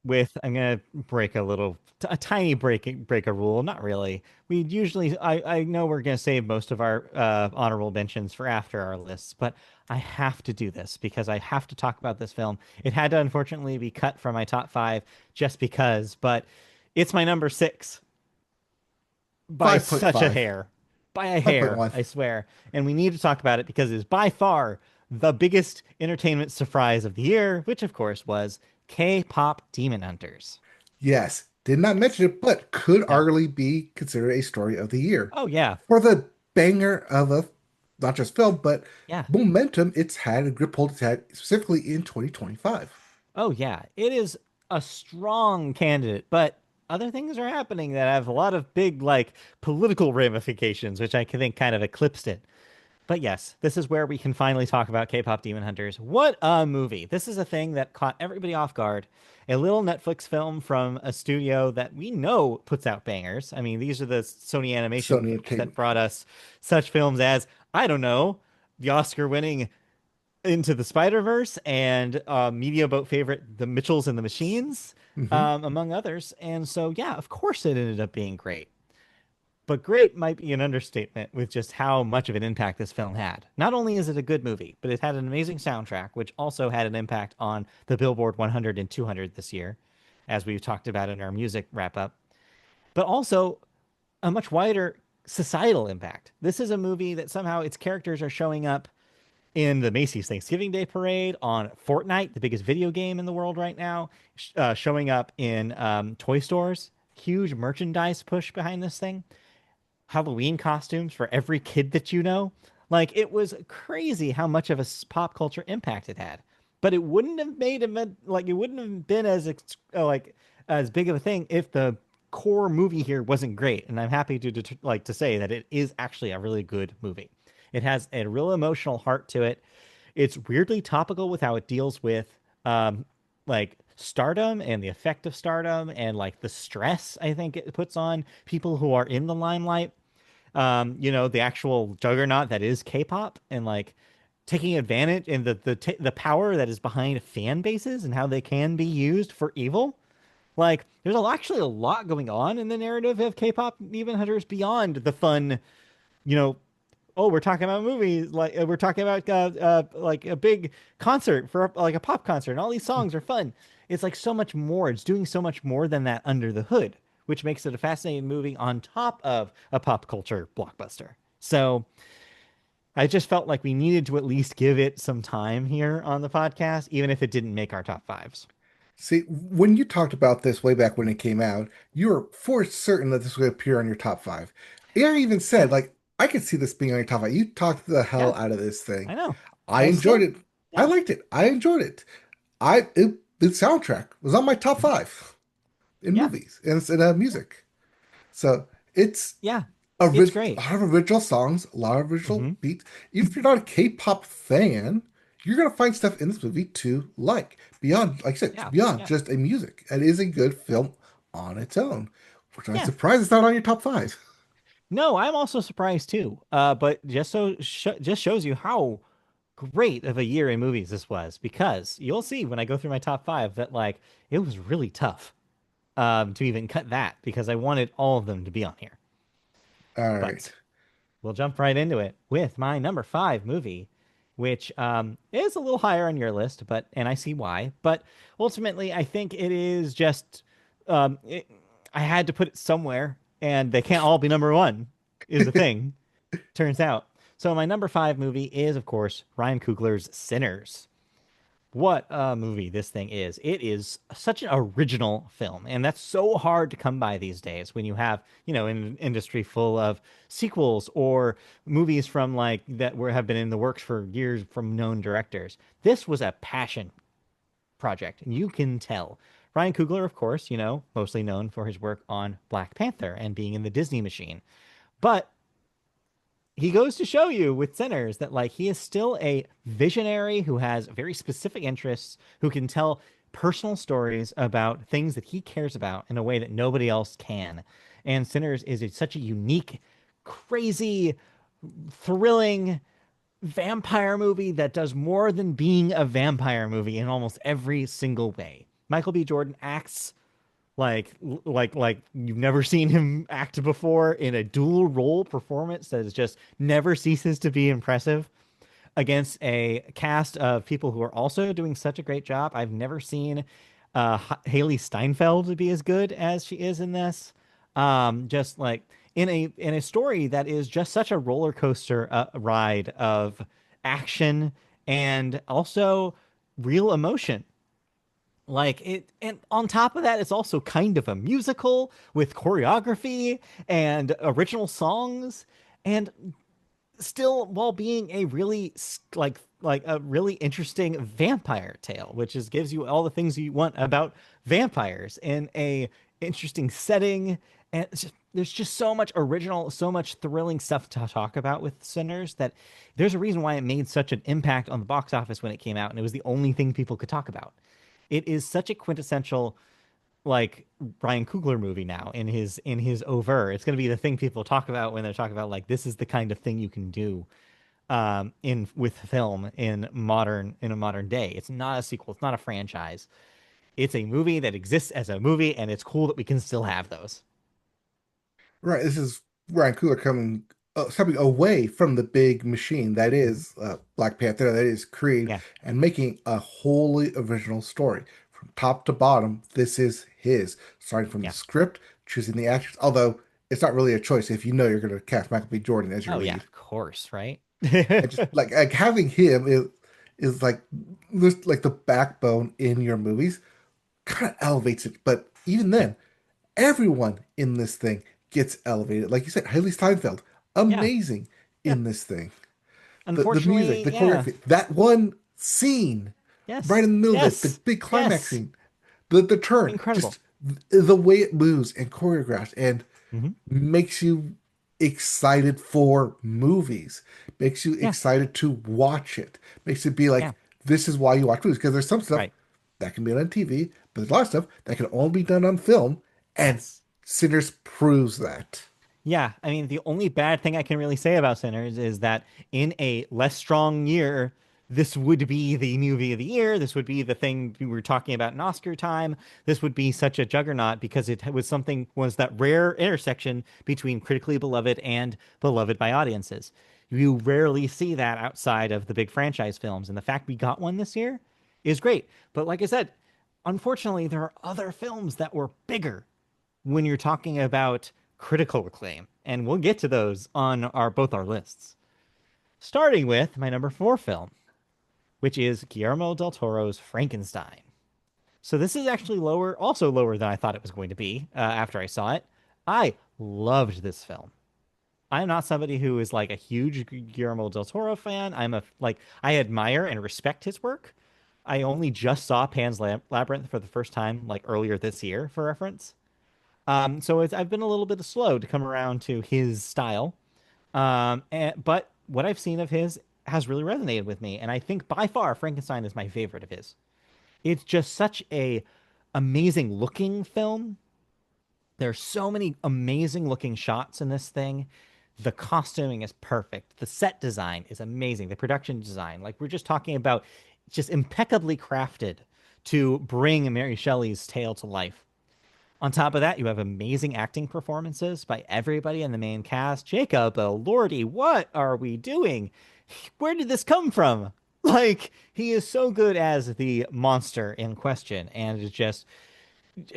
With I'm gonna break a tiny break a rule. Not really. We usually I know we're gonna save most of our honorable mentions for after our lists, but I have to do this because I have to talk about this film. It had to unfortunately be cut from my top five just because, but it's my number six by such a 5.5. hair, by a hair, 5.1. I swear. And we need to talk about it because it is by far the biggest entertainment surprise of the year, which of course was K-pop Demon Hunters. Yes, did not Yes. mention it, but could No. arguably be considered a story of the year Oh yeah. for the banger of a not just film, but Yeah. momentum it's had and grip hold it's had specifically in 2025. Oh yeah. It is a strong candidate, but other things are happening that have a lot of big like political ramifications, which I think kind of eclipsed it. But yes, this is where we can finally talk about K-pop Demon Hunters. What a movie. This is a thing that caught everybody off guard. A little Netflix film from a studio that we know puts out bangers. I mean, these are the Sony animation Sony folks that Entertainment. brought us such films as, I don't know, the Oscar winning Into the Spider-Verse and media boat favorite The Mitchells and the Machines, Hmm. among others. And so, yeah, of course it ended up being great. But great might be an understatement with just how much of an impact this film had. Not only is it a good movie, but it had an amazing soundtrack, which also had an impact on the Billboard 100 and 200 this year, as we've talked about in our music wrap up. but also a much wider societal impact. This is a movie that somehow its characters are showing up in the Macy's Thanksgiving Day Parade, on Fortnite, the biggest video game in the world right now, showing up in toy stores. Huge merchandise push behind this thing. Halloween costumes for every kid that you know. Like it was crazy how much of a pop culture impact it had. But it wouldn't have made like it wouldn't have been as like as big of a thing if the core movie here wasn't great. And I'm happy to say that it is actually a really good movie. It has a real emotional heart to it. It's weirdly topical with how it deals with like stardom and the effect of stardom and like the stress I think it puts on people who are in the limelight. The actual juggernaut that is K-pop and like taking advantage and the power that is behind fan bases and how they can be used for evil. Like, there's actually a lot going on in the narrative of K-pop Demon Hunters beyond the fun, you know, oh, we're talking about movies, like we're talking about like a big concert for like a pop concert, and all these songs are fun. It's like so much more. It's doing so much more than that under the hood, which makes it a fascinating movie on top of a pop culture blockbuster. So I just felt like we needed to at least give it some time here on the podcast, even if it didn't make our top fives. See, when you talked about this way back when it came out, you were for certain that this would appear on your top five. I even said, like, I could see this being on your top five. You talked the hell Yeah, out of this thing. I know. I I enjoyed still, it. I yeah, liked it. I enjoyed it. The soundtrack was on my top mhm, five in yeah, movies and in yeah, music. So it's yeah. It's a great. lot of original songs, a lot of original Hmm. beats. Even if you're not a K-pop fan, you're gonna find stuff in this movie to like. Beyond, like I said, Yeah, beyond yeah, just a music. It is a good film on its own. Which I'm yeah. surprised it's not on your top five. No, I'm also surprised too. But just shows you how great of a year in movies this was, because you'll see when I go through my top five that like it was really tough to even cut that because I wanted all of them to be on here. All right. But we'll jump right into it with my number five movie, which is a little higher on your list, but and I see why. But ultimately, I think it is just um, it, I had to put it somewhere, and they can't all be number one. Is the thing turns out. So my number five movie is, of course, Ryan Coogler's Sinners. What a movie this thing is. It is such an original film, and that's so hard to come by these days when you have, an industry full of sequels or movies from like that were have been in the works for years from known directors. This was a passion project, and you can tell. Ryan Coogler, of course, mostly known for his work on Black Panther and being in the Disney machine. But he goes to show you with Sinners that like he is still a visionary who has very specific interests, who can tell personal stories about things that he cares about in a way that nobody else can. And Sinners is such a unique, crazy, thrilling vampire movie that does more than being a vampire movie in almost every single way. Michael B. Jordan acts like you've never seen him act before in a dual role performance that is just never ceases to be impressive against a cast of people who are also doing such a great job. I've never seen Haley Steinfeld be as good as she is in this. Just like in a story that is just such a roller coaster ride of action and also real emotion. Like it, and on top of that, it's also kind of a musical with choreography and original songs, and still while being a really like a really interesting vampire tale, which is gives you all the things you want about vampires in a interesting setting. And there's just so much original, so much thrilling stuff to talk about with Sinners that there's a reason why it made such an impact on the box office when it came out, and it was the only thing people could talk about. It is such a quintessential like Ryan Coogler movie now in his over. It's going to be the thing people talk about when they're talking about like this is the kind of thing you can do in with film in a modern day. It's not a sequel. It's not a franchise. It's a movie that exists as a movie, and it's cool that we can still have those. Right. This is Ryan Coogler stepping away from the big machine that Mhm. is Black Panther, that is Creed, Yeah, and making a wholly original story from top to bottom. This is his, starting from the yeah, script choosing the actors. Although it's not really a choice if you know you're going to cast Michael B. Jordan as your Oh yeah, lead. of course, right? And just like having him is like just like the backbone in your movies kind of elevates it. But even Yeah, then, everyone in this thing gets elevated. Like you said, Haley Steinfeld, yeah, amazing yeah. in this thing. The music, Unfortunately, the yeah. choreography, that one scene right Yes, in the middle of it, the yes, big climax yes. scene, the turn, Incredible. just the way it moves and choreographed and Hmm. makes you excited for movies, makes you Yeah, excited to watch it, makes it be yeah. like this is why you watch movies because there's some stuff Right. that can be done on TV, but there's a lot of stuff that can only be done on film, and Yes. Sinners proves that. Yeah, I mean, the only bad thing I can really say about Sinners is that in a less strong year, this would be the movie of the year. This would be the thing we were talking about in Oscar time. This would be such a juggernaut because it was that rare intersection between critically beloved and beloved by audiences. You rarely see that outside of the big franchise films, and the fact we got one this year is great. But like I said, unfortunately, there are other films that were bigger when you're talking about critical acclaim, and we'll get to those on our both our lists. Starting with my number 4 film, which is Guillermo del Toro's Frankenstein. So this is actually lower, also lower than I thought it was going to be after I saw it. I loved this film. I'm not somebody who is like a huge Guillermo del Toro fan. I admire and respect his work. I only just saw Pan's Labyrinth for the first time like earlier this year for reference. I've been a little bit slow to come around to his style. But what I've seen of his has really resonated with me, and I think by far Frankenstein is my favorite of his. It's just such a amazing looking film. There's so many amazing looking shots in this thing. The costuming is perfect. The set design is amazing. The production design, like we're just talking about, just impeccably crafted to bring Mary Shelley's tale to life. On top of that, you have amazing acting performances by everybody in the main cast. Jacob, oh lordy, what are we doing? Where did this come from? Like, he is so good as the monster in question, and it just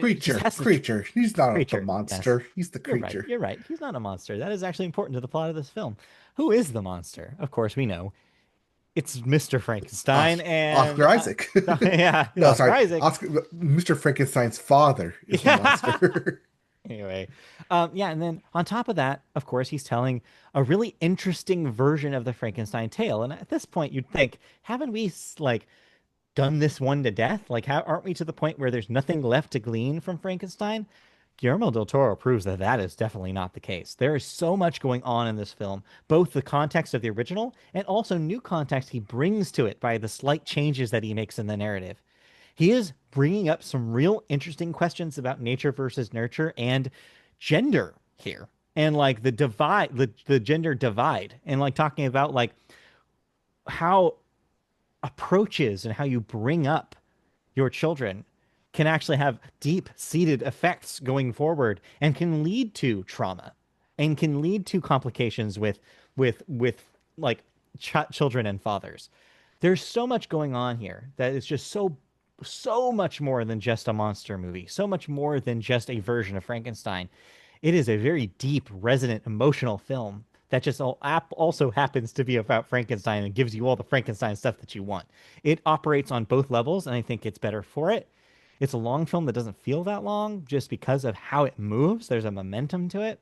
Creature, has such creature. He's not the creature. Yes, monster. He's the you're right. creature. You're right. He's not a monster. That is actually important to the plot of this film. Who is the monster? Of course, we know it's Mr. Frankenstein, and Oscar Isaac. yeah, No, Oscar sorry. Isaac. Mr. Frankenstein's father is the Yeah. monster. Anyway, yeah, and then on top of that, of course, he's telling a really interesting version of the Frankenstein tale. And at this point, you'd think, haven't we like done this one to death? Like, how aren't we to the point where there's nothing left to glean from Frankenstein? Guillermo del Toro proves that that is definitely not the case. There is so much going on in this film, both the context of the original and also new context he brings to it by the slight changes that he makes in the narrative. He is bringing up some real interesting questions about nature versus nurture and gender here. And like the gender divide, and like talking about like how approaches and how you bring up your children can actually have deep seated effects going forward and can lead to trauma and can lead to complications with like children and fathers. There's so much going on here that is just so much more than just a monster movie, so much more than just a version of Frankenstein. It is a very deep, resonant, emotional film that just also happens to be about Frankenstein and gives you all the Frankenstein stuff that you want. It operates on both levels, and I think it's better for it. It's a long film that doesn't feel that long just because of how it moves. There's a momentum to it.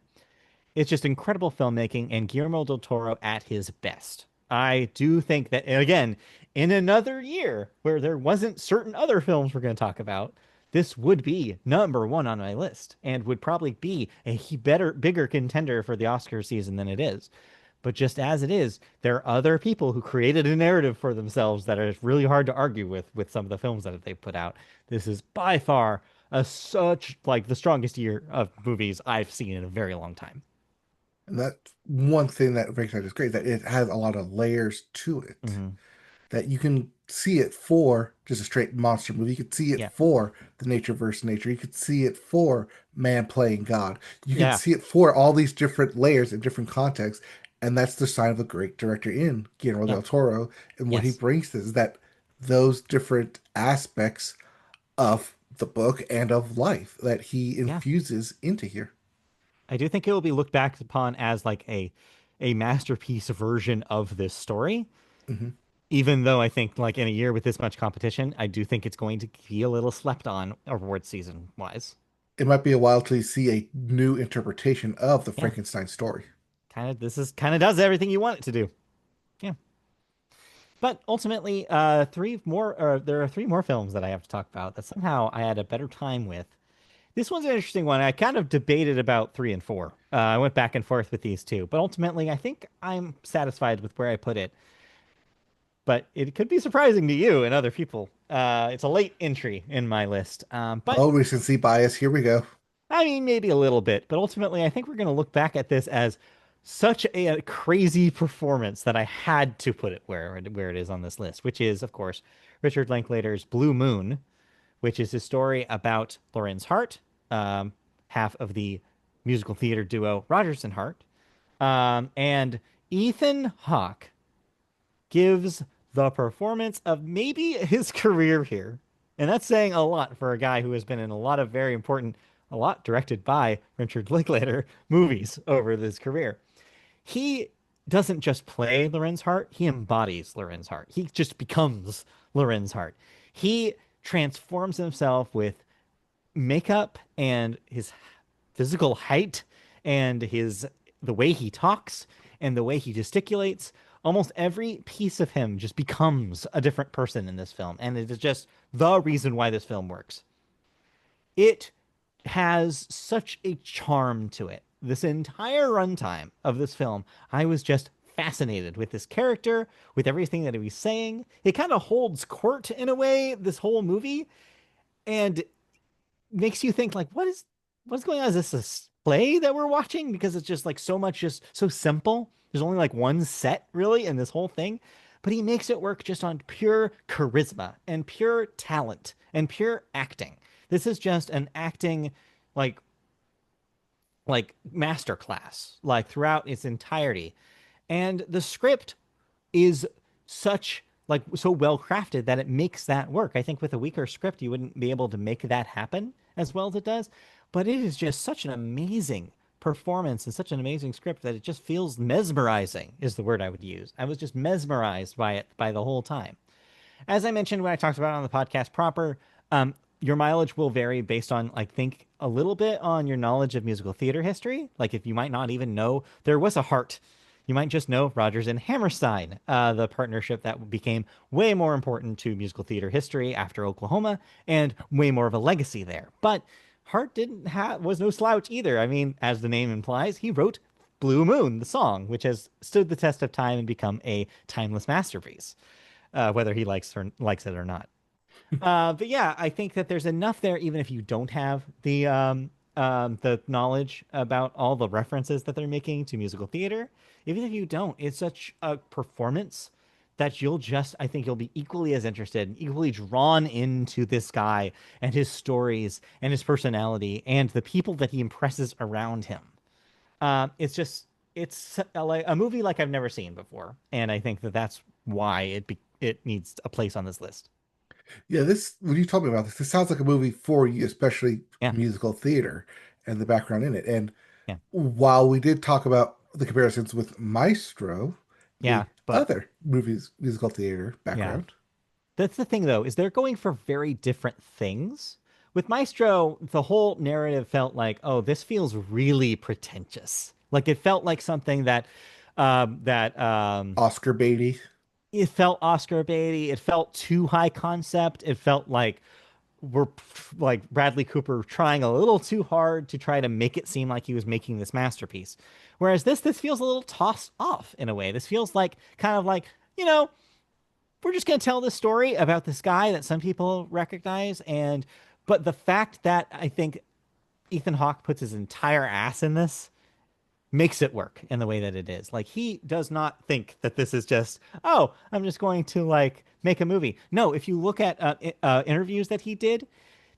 It's just incredible filmmaking and Guillermo del Toro at his best. I do think that, again, in another year where there wasn't certain other films we're going to talk about, this would be number one on my list and would probably be a bigger contender for the Oscar season than it is. But just as it is, there are other people who created a narrative for themselves that are really hard to argue with some of the films that they put out. This is by far such like the strongest year of movies I've seen in a very long time. And that's one thing that Frankenstein is great, that it has a lot of layers to it. Hmm. That you can see it for just a straight monster movie. You could see it Yeah. for the nature versus nature. You could see it for man playing God. You could Yeah. see it for all these different layers and different contexts. And that's the sign of a great director in Guillermo Yeah. del Toro. And what he Yes. brings to is that those different aspects of the book and of life that he Yeah, infuses into here. I do think it will be looked back upon as like a masterpiece version of this story. Hmm. Even though I think like in a year with this much competition, I do think it's going to be a little slept on award season wise. It might be a while till you see a new interpretation of the Yeah, Frankenstein story. kind of this is kind of does everything you want it to do. Yeah. But ultimately, there are three more films that I have to talk about that somehow I had a better time with. This one's an interesting one. I kind of debated about three and four. I went back and forth with these two, but ultimately, I think I'm satisfied with where I put it. But it could be surprising to you and other people. It's a late entry in my list. But Oh, recency bias. Here we go. I mean, maybe a little bit. But ultimately, I think we're going to look back at this as such a crazy performance that I had to put it where it is on this list, which is, of course, Richard Linklater's Blue Moon, which is his story about Lorenz Hart, um, half of the musical theater duo Rodgers and Hart, and Ethan Hawke gives the performance of maybe his career here. And that's saying a lot for a guy who has been in a lot of very important, a lot directed by Richard Linklater movies over his career. He doesn't just play Lorenz Hart, he embodies Lorenz Hart. He just becomes Lorenz Hart. He transforms himself with makeup and his physical height and his the way he talks and the way he gesticulates. Almost every piece of him just becomes a different person in this film, and it is just the reason why this film works. It has such a charm to it. This entire runtime of this film, I was just fascinated with this character, with everything that he was saying. It kind of holds court in a way, this whole movie, and makes you think like what's going on? Is this a play that we're watching? Because it's just like so much, just so simple. There's only like one set really in this whole thing, but he makes it work just on pure charisma and pure talent and pure acting. This is just an acting like masterclass like throughout its entirety. And the script is such like so well crafted that it makes that work. I think with a weaker script, you wouldn't be able to make that happen as well as it does. But it is just such an amazing performance and such an amazing script that it just feels mesmerizing, is the word I would use. I was just mesmerized by it by the whole time. As I mentioned when I talked about it on the podcast proper, your mileage will vary based on, like, think a little bit on your knowledge of musical theater history. Like, if you might not even know there was a Heart, you might just know Rodgers and Hammerstein, the partnership that became way more important to musical theater history after Oklahoma and way more of a legacy there. But Hart didn't have was no slouch either. I mean, as the name implies, he wrote Blue Moon, the song, which has stood the test of time and become a timeless masterpiece, whether he likes it or not. But yeah, I think that there's enough there, even if you don't have the knowledge about all the references that they're making to musical theater. Even if you don't, it's such a performance that I think you'll be equally as interested and equally drawn into this guy and his stories and his personality and the people that he impresses around him. It's like a movie like I've never seen before, and I think that that's why it needs a place on this list. Yeah, this when you told me about this sounds like a movie for you, especially Yeah, musical theater and the background in it. And yeah, while we did talk about the comparisons with Maestro, yeah, the but other movies musical theater yeah. background, That's the thing, though, is they're going for very different things. With Maestro, the whole narrative felt like, oh, this feels really pretentious. Like it felt like something that Oscar Beatty. it felt Oscar baity. It felt too high concept. It felt like we're like Bradley Cooper trying a little too hard to try to make it seem like he was making this masterpiece. Whereas this feels a little tossed off in a way. This feels like kind of like, you know, we're just going to tell this story about this guy that some people recognize. And but the fact that I think Ethan Hawke puts his entire ass in this makes it work in the way that it is. Like he does not think that this is just, oh, I'm just going to like make a movie. No, if you look at interviews that he did,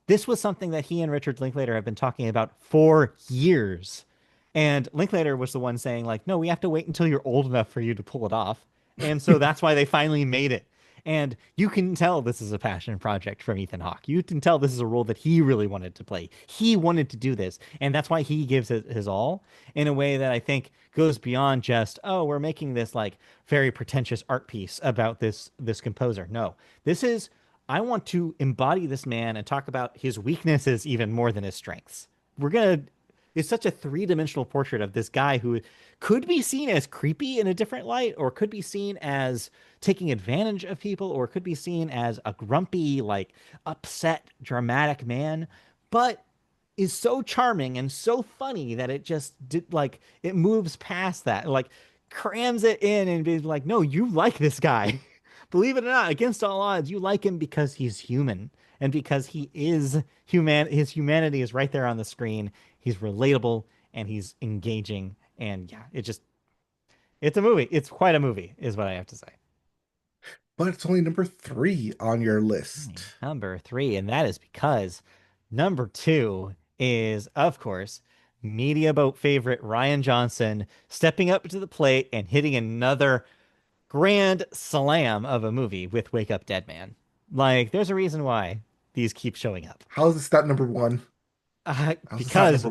this was something that he and Richard Linklater have been talking about for years. And Linklater was the one saying like, no, we have to wait until you're old enough for you to pull it off. And so that's why they finally made it. And you can tell this is a passion project from Ethan Hawke. You can tell this is a role that he really wanted to play. He wanted to do this, and that's why he gives it his all in a way that I think goes beyond just, oh, we're making this like very pretentious art piece about this composer. No, this is I want to embody this man and talk about his weaknesses even more than his strengths. We're gonna It's such a three-dimensional portrait of this guy who could be seen as creepy in a different light, or could be seen as taking advantage of people, or could be seen as a grumpy, like upset, dramatic man, but is so charming and so funny that it just did like it moves past that, like crams it in and be like, no, you like this guy. Believe it or not, against all odds, you like him because he's human and because he is human. His humanity is right there on the screen. He's relatable and he's engaging. And yeah, it's a movie. It's quite a movie, is what I have to say. But it's only number three on your list. Number three, and that is because number two is, of course, media boat favorite Ryan Johnson stepping up to the plate and hitting another grand slam of a movie with Wake Up Dead Man. Like, there's a reason why these keep showing up. How is this not number one? How's this not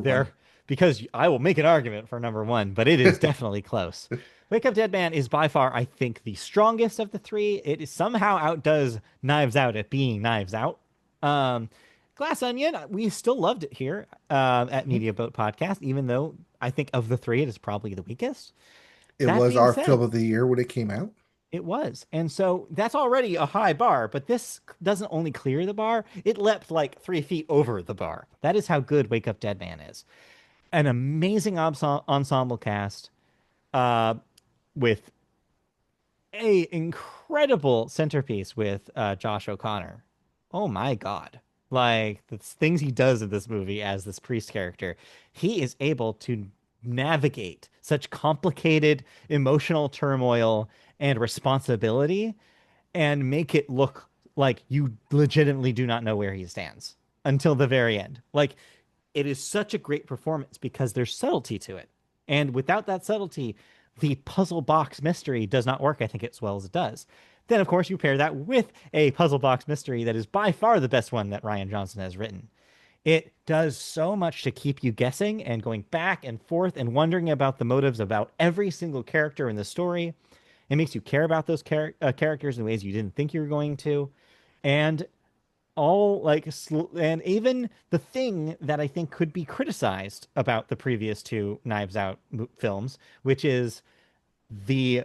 Because number one? I will make an argument for number one, but it is definitely close. Wake Up Dead Man is by far, I think, the strongest of the three. It is somehow outdoes Knives Out at being Knives Out. Um, Glass Onion, we still loved it here at Media Boat Podcast, even though I think of the three, it is probably the weakest. It That was being our said, film of the year when it came out. it was. And so that's already a high bar, but this doesn't only clear the bar, it leapt like 3 feet over the bar. That is how good Wake Up Dead Man is. An amazing ensemble cast uh, with a incredible centerpiece with Josh O'Connor. Oh my God. Like the things he does in this movie as this priest character, he is able to navigate such complicated emotional turmoil and responsibility and make it look like you legitimately do not know where he stands until the very end. Like it is such a great performance because there's subtlety to it. And without that subtlety, the puzzle box mystery does not work, I think, as well as it does. Then, of course, you pair that with a puzzle box mystery that is by far the best one that Ryan Johnson has written. It does so much to keep you guessing and going back and forth and wondering about the motives about every single character in the story. It makes you care about those characters in ways you didn't think you were going to. And all like and even the thing that I think could be criticized about the previous two Knives Out films, which is the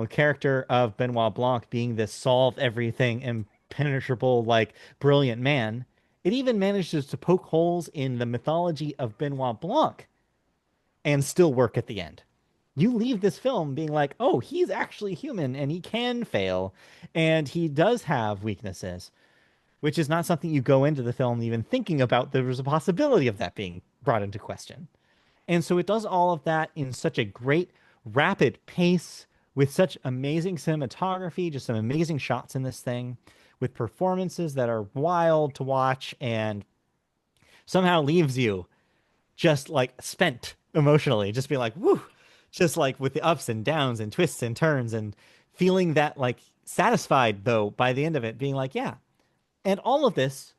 character of Benoit Blanc being this solve everything impenetrable like brilliant man. It even manages to poke holes in the mythology of Benoit Blanc and still work at the end. You leave this film being like, oh, he's actually human and he can fail and he does have weaknesses, which is not something you go into the film even thinking about. There was a possibility of that being brought into question. And so it does all of that in such a great, rapid pace with such amazing cinematography, just some amazing shots in this thing, with performances that are wild to watch and somehow leaves you just like spent emotionally, just be like, woo, just like with the ups and downs and twists and turns and feeling that like satisfied though by the end of it, being like, yeah. And all of this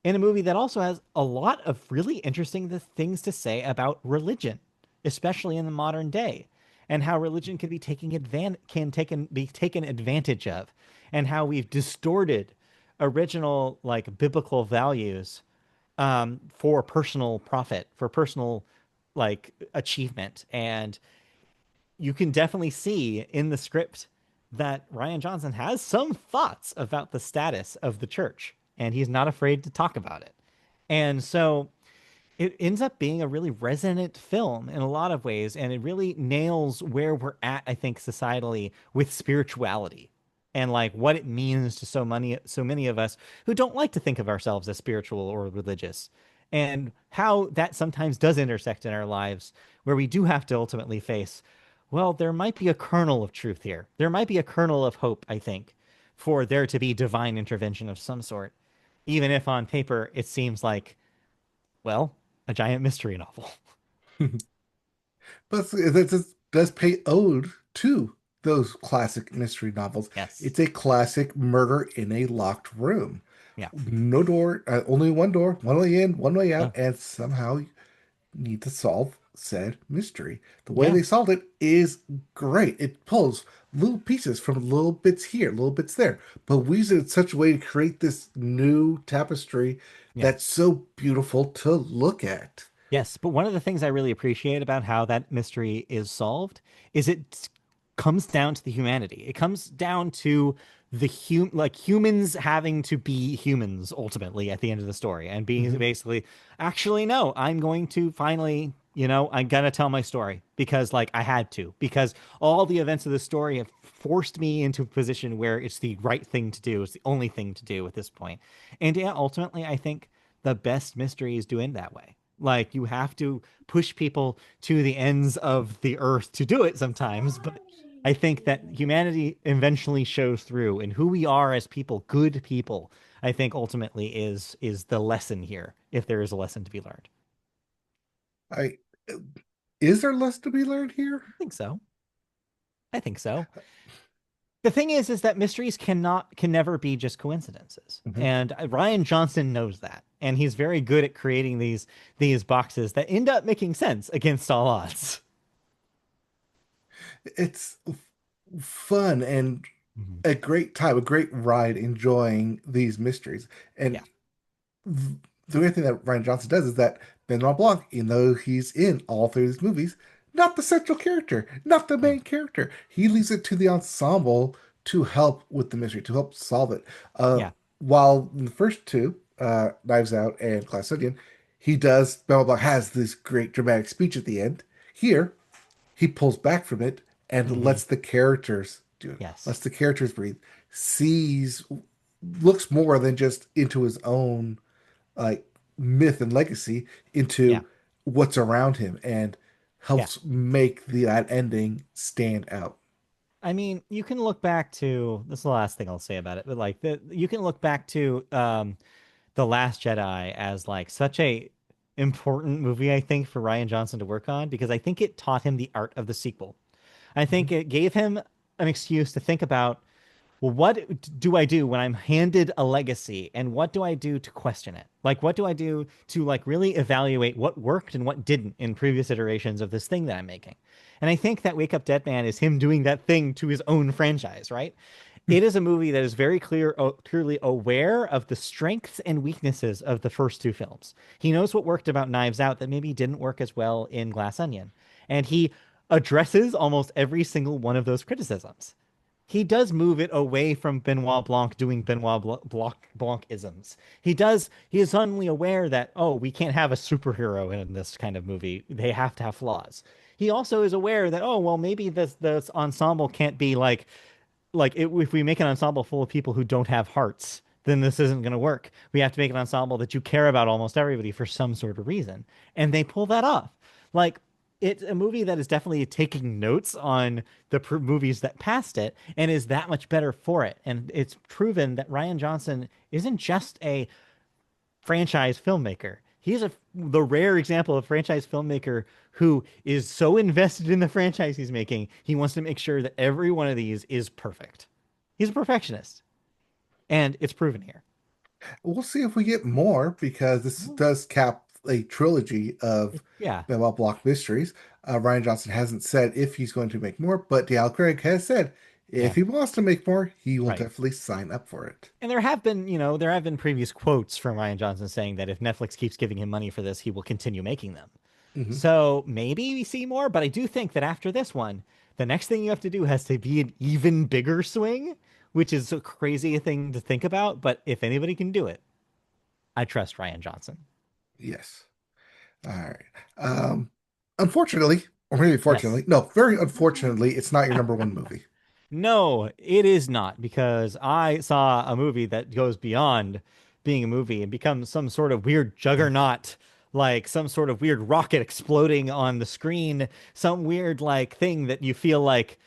in a movie that also has a lot of really interesting things to say about religion, especially in the modern day, and how religion can be be taken advantage of, and how we've distorted original like biblical values for personal profit, for personal like achievement. And you can definitely see in the script that Ryan Johnson has some thoughts about the status of the church, and he's not afraid to talk about it. And so it ends up being a really resonant film in a lot of ways, and it really nails where we're at, I think, societally with spirituality and like what it means to so many of us who don't like to think of ourselves as spiritual or religious, and how that sometimes does intersect in our lives where we do have to ultimately face, well, there might be a kernel of truth here. There might be a kernel of hope, I think, for there to be divine intervention of some sort, even if on paper it seems like, well, a giant mystery novel. But this does pay ode to those classic mystery novels. Yes. It's a classic murder in a locked room. Yeah. No door, only one door, one way in, one way out, Oh, and somehow you need to solve said mystery. The way yeah. they solved it is great. It pulls little pieces from little bits here, little bits there, but weaves it in such a way to create this new tapestry Yeah. that's so beautiful to look at. Yes, but one of the things I really appreciate about how that mystery is solved is it comes down to the humanity. It comes down to like humans having to be humans ultimately at the end of the story and being Mhm. basically, actually, no, I'm going to finally, I'm gonna tell my story because like I had to, because all the events of the story have forced me into a position where it's the right thing to do. It's the only thing to do at this point. And yeah, ultimately, I think the best mysteries do end that way. Like you have to push people to the ends of the earth to do it sometimes, but I think that humanity eventually shows through and who we are as people, good people, I think ultimately is the lesson here, if there is a lesson to be learned. I Is there less to be learned here? I think so. I think so. The thing is that mysteries can never be just coincidences. Mhm. And Ryan Johnson knows that. And he's very good at creating these boxes that end up making sense against all odds. It's fun and Mhm. a great time, a great ride enjoying these mysteries. Yeah. And the weird thing that Ryan Johnson does is that Benoit Blanc, even though he's in all three of these movies, not the central character, not the Mm. main character. He leaves it to the ensemble to help with the mystery, to help solve it. Yeah. While in the first two, Knives Out and Glass Onion, Benoit Blanc has this great dramatic speech at the end. Here, he pulls back from it and Hmm. lets the characters do it, Yes. lets the characters breathe, sees, looks more than just into his own like myth and legacy Yeah. into what's around him and Yeah. helps make that ending stand out. I mean, you can look back to this is the last thing I'll say about it, but like you can look back to The Last Jedi as like such a important movie, I think, for Ryan Johnson to work on because I think it taught him the art of the sequel. I think Mhm. it gave him an excuse to think about, well, what do I do when I'm handed a legacy and what do I do to question it? Like, what do I do to like really evaluate what worked and what didn't in previous iterations of this thing that I'm making? And I think that Wake Up Dead Man is him doing that thing to his own franchise, right? It is a movie that is very clearly aware of the strengths and weaknesses of the first two films. He knows what worked about Knives Out that maybe didn't work as well in Glass Onion. And he addresses almost every single one of those criticisms. He does move it away from Benoit Blanc doing Blanc isms. He is suddenly aware that, oh, we can't have a superhero in this kind of movie. They have to have flaws. He also is aware that, oh, well, maybe this ensemble can't be if we make an ensemble full of people who don't have hearts, then this isn't going to work. We have to make an ensemble that you care about almost everybody for some sort of reason. And they pull that off. Like, it's a movie that is definitely taking notes on the movies that passed it and is that much better for it. And it's proven that Ryan Johnson isn't just a franchise filmmaker. He's the rare example of franchise filmmaker who is so invested in the franchise he's making, he wants to make sure that every one of these is perfect. He's a perfectionist, and it's proven here. We'll see if we get more because this does cap a trilogy of Yeah, Benoit Block mysteries. Ryan Johnson hasn't said if he's going to make more, but Dale Craig has said if yeah, he wants to make more, he will right. definitely sign up for it. And there have been previous quotes from Ryan Johnson saying that if Netflix keeps giving him money for this, he will continue making them. Mhm. So maybe we see more, but I do think that after this one, the next thing you have to do has to be an even bigger swing, which is a crazy thing to think about. But if anybody can do it, I trust Ryan Johnson. Yes. All right. Um, Unfortunately, or maybe Yes. fortunately, no, very unfortunately, it's not your number one movie. No, it is not because I saw a movie that goes beyond being a movie and becomes some sort of weird juggernaut, like some sort of weird rocket exploding on the screen, some weird like thing that you feel like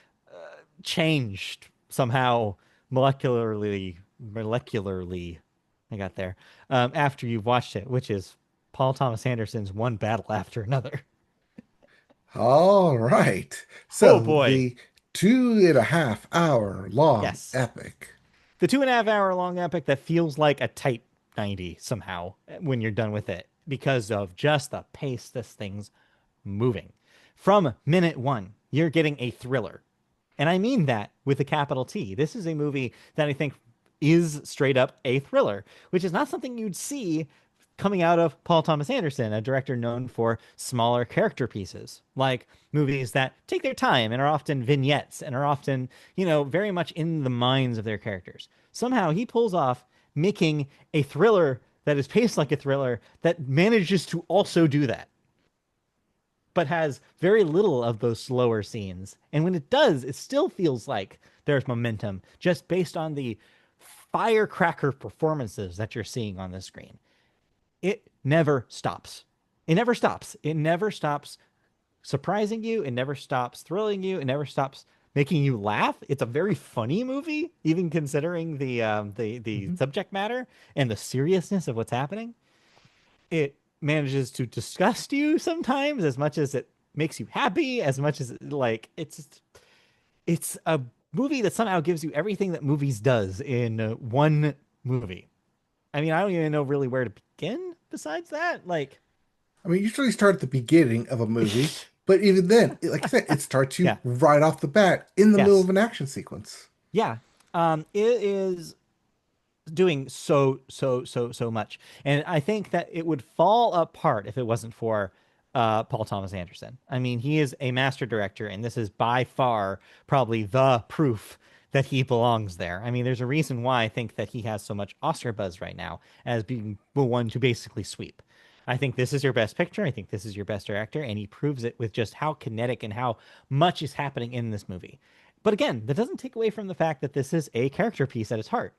changed somehow molecularly. I got there after you've watched it, which is Paul Thomas Anderson's One Battle After Another. All right. Oh So boy. 2.5 hour long Yes. epic. The 2.5 hour long epic that feels like a tight 90 somehow when you're done with it because of just the pace this thing's moving. From minute one, you're getting a thriller. And I mean that with a capital T. This is a movie that I think is straight up a thriller, which is not something you'd see coming out of Paul Thomas Anderson, a director known for smaller character pieces, like movies that take their time and are often vignettes and are often, very much in the minds of their characters. Somehow he pulls off making a thriller that is paced like a thriller that manages to also do that, but has very little of those slower scenes. And when it does, it still feels like there's momentum just based on the firecracker performances that you're seeing on the screen. It never stops. It never stops. It never stops surprising you. It never stops thrilling you. It never stops making you laugh. It's a very funny movie, even considering the Mhm. subject matter and the seriousness of what's happening. It manages to disgust you sometimes as much as it makes you happy, as much as like it's a movie that somehow gives you everything that movies does in one movie. I mean, I don't even know really where to begin besides that. Like, I mean, usually start at the beginning of a movie, but even then, like I said, it starts you yeah, right off the bat in the middle yes, of an action sequence. yeah. It is doing so much. And I think that it would fall apart if it wasn't for Paul Thomas Anderson. I mean, he is a master director, and this is by far probably the proof that he belongs there. I mean, there's a reason why I think that he has so much Oscar buzz right now as being the one to basically sweep. I think this is your best picture. I think this is your best director, and he proves it with just how kinetic and how much is happening in this movie. But again, that doesn't take away from the fact that this is a character piece at its heart.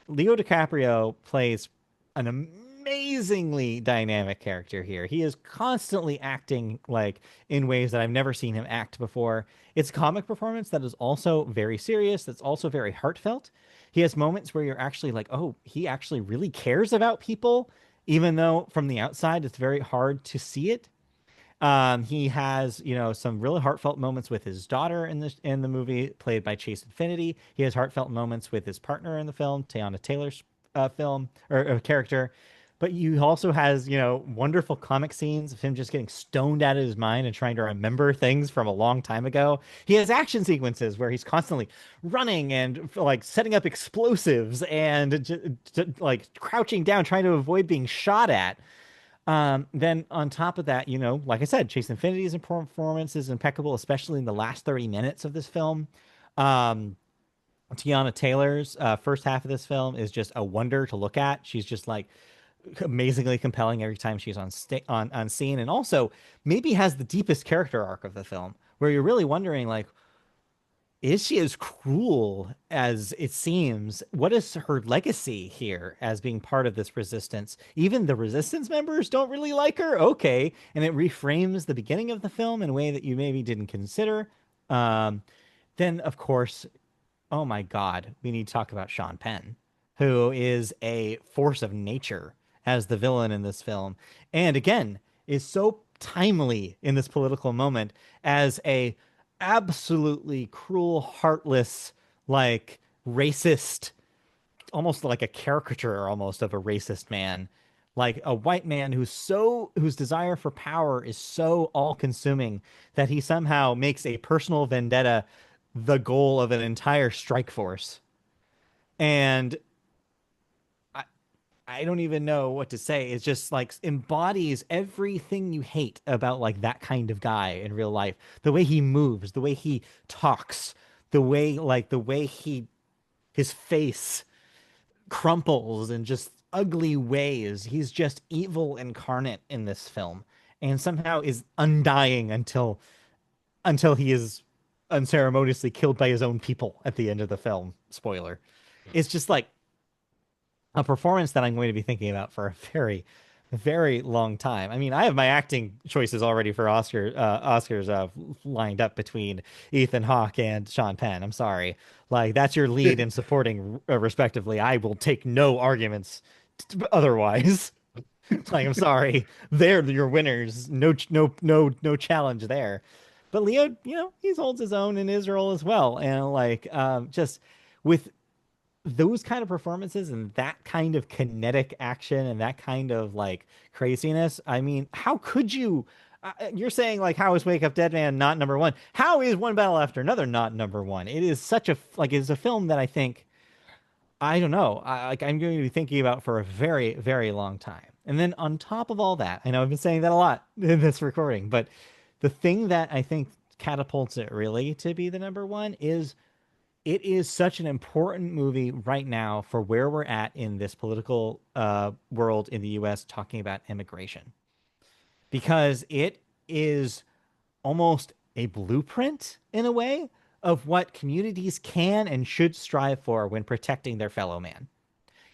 Leo DiCaprio plays an amazingly dynamic character here. He is constantly acting like in ways that I've never seen him act before. It's a comic performance that is also very serious, that's also very heartfelt. He has moments where you're actually like, oh, he actually really cares about people, even though from the outside it's very hard to see it. He has, some really heartfelt moments with his daughter in the movie, played by Chase Infinity. He has heartfelt moments with his partner in the film, Teyana Taylor's film or character. But he also has, wonderful comic scenes of him just getting stoned out of his mind and trying to remember things from a long time ago. He has action sequences where he's constantly running and like setting up explosives and like crouching down, trying to avoid being shot at. Then on top of that, like I said, Chase Infinity's performance is impeccable, especially in the last 30 minutes of this film. Um, Tiana Taylor's first half of this film is just a wonder to look at. She's just like amazingly compelling every time she's on scene, and also maybe has the deepest character arc of the film, where you're really wondering like, is she as cruel as it seems? What is her legacy here as being part of this resistance? Even the resistance members don't really like her. Okay. And it reframes the beginning of the film in a way that you maybe didn't consider. Um, then, of course, oh my God, we need to talk about Sean Penn, who is a force of nature as the villain in this film. And again, is so timely in this political moment as a absolutely cruel, heartless, like racist, almost like a caricature almost of a racist man. Like a white man whose desire for power is so all-consuming that he somehow makes a personal vendetta the goal of an entire strike force. And I, I don't even know what to say. It's just like embodies everything you hate about like that kind of guy in real life. The way he moves, the way he talks, the way his face crumples in just ugly ways. He's just evil incarnate in this film and somehow is undying until he is unceremoniously killed by his own people at the end of the film. Spoiler. It's just like a performance that I'm going to be thinking about for a very, very long time. I mean, I have my acting choices already for Oscars lined up between Ethan Hawke and Sean Penn. I'm sorry, like that's your lead and supporting respectively. I will take no arguments otherwise. Like I'm sorry, they're your winners. No, no, no, no challenge there. But Leo, he holds his own in Israel as well, and just with those kind of performances and that kind of kinetic action and that kind of like craziness. I mean, how could you? You're saying like, how is Wake Up Dead Man not number one? How is One Battle After Another not number one? It is such a like it's a film that I think I don't know. I'm going to be thinking about for a very, very long time. And then on top of all that, I know I've been saying that a lot in this recording, but the thing that I think catapults it really to be the number one is it is such an important movie right now for where we're at in this political world in the US talking about immigration because it is almost a blueprint in a way of what communities can and should strive for when protecting their fellow man.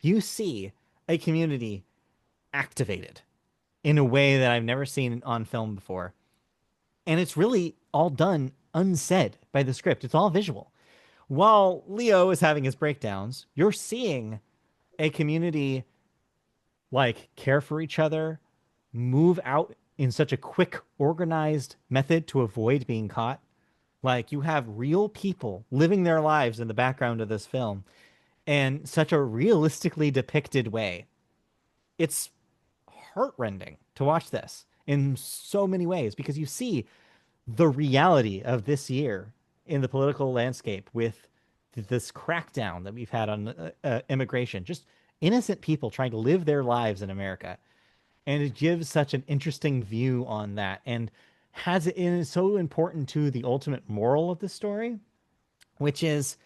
You see a community activated in a way that I've never seen on film before. And it's really all done unsaid by the script. It's all visual. While Leo is having his breakdowns, you're seeing a community like care for each other, move out in such a quick, organized method to avoid being caught. Like you have real people living their lives in the background of this film in such a realistically depicted way. It's heartrending to watch this in so many ways because you see the reality of this year in the political landscape with this crackdown that we've had on immigration, just innocent people trying to live their lives in America. And it gives such an interesting view on that and has it is so important to the ultimate moral of the story, which is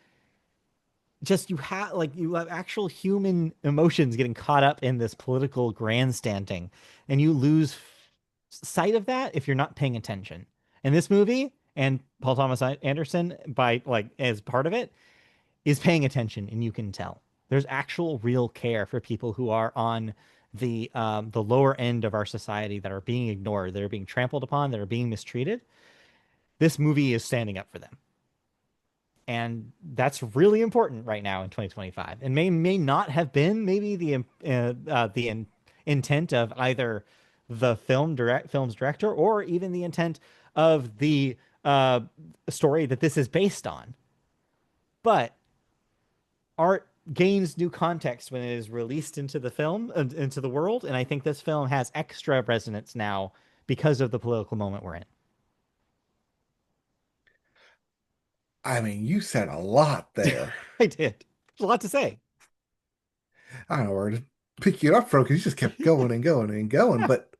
just you have actual human emotions getting caught up in this political grandstanding and you lose sight of that if you're not paying attention. In this movie, and Paul Thomas Anderson by like as part of it is paying attention, and you can tell there's actual real care for people who are on the lower end of our society that are being ignored, that are being trampled upon, that are being mistreated. This movie is standing up for them, and that's really important right now in 2025 and may not have been maybe the intent of either the film's director or even the intent of the uh, story that this is based on, but art gains new context when it is released into the film into the world, and I think this film has extra resonance now because of the political moment we're in. I mean, you said a lot there. I did a lot to say. I don't know where to pick you up from because you just kept going and going and going, but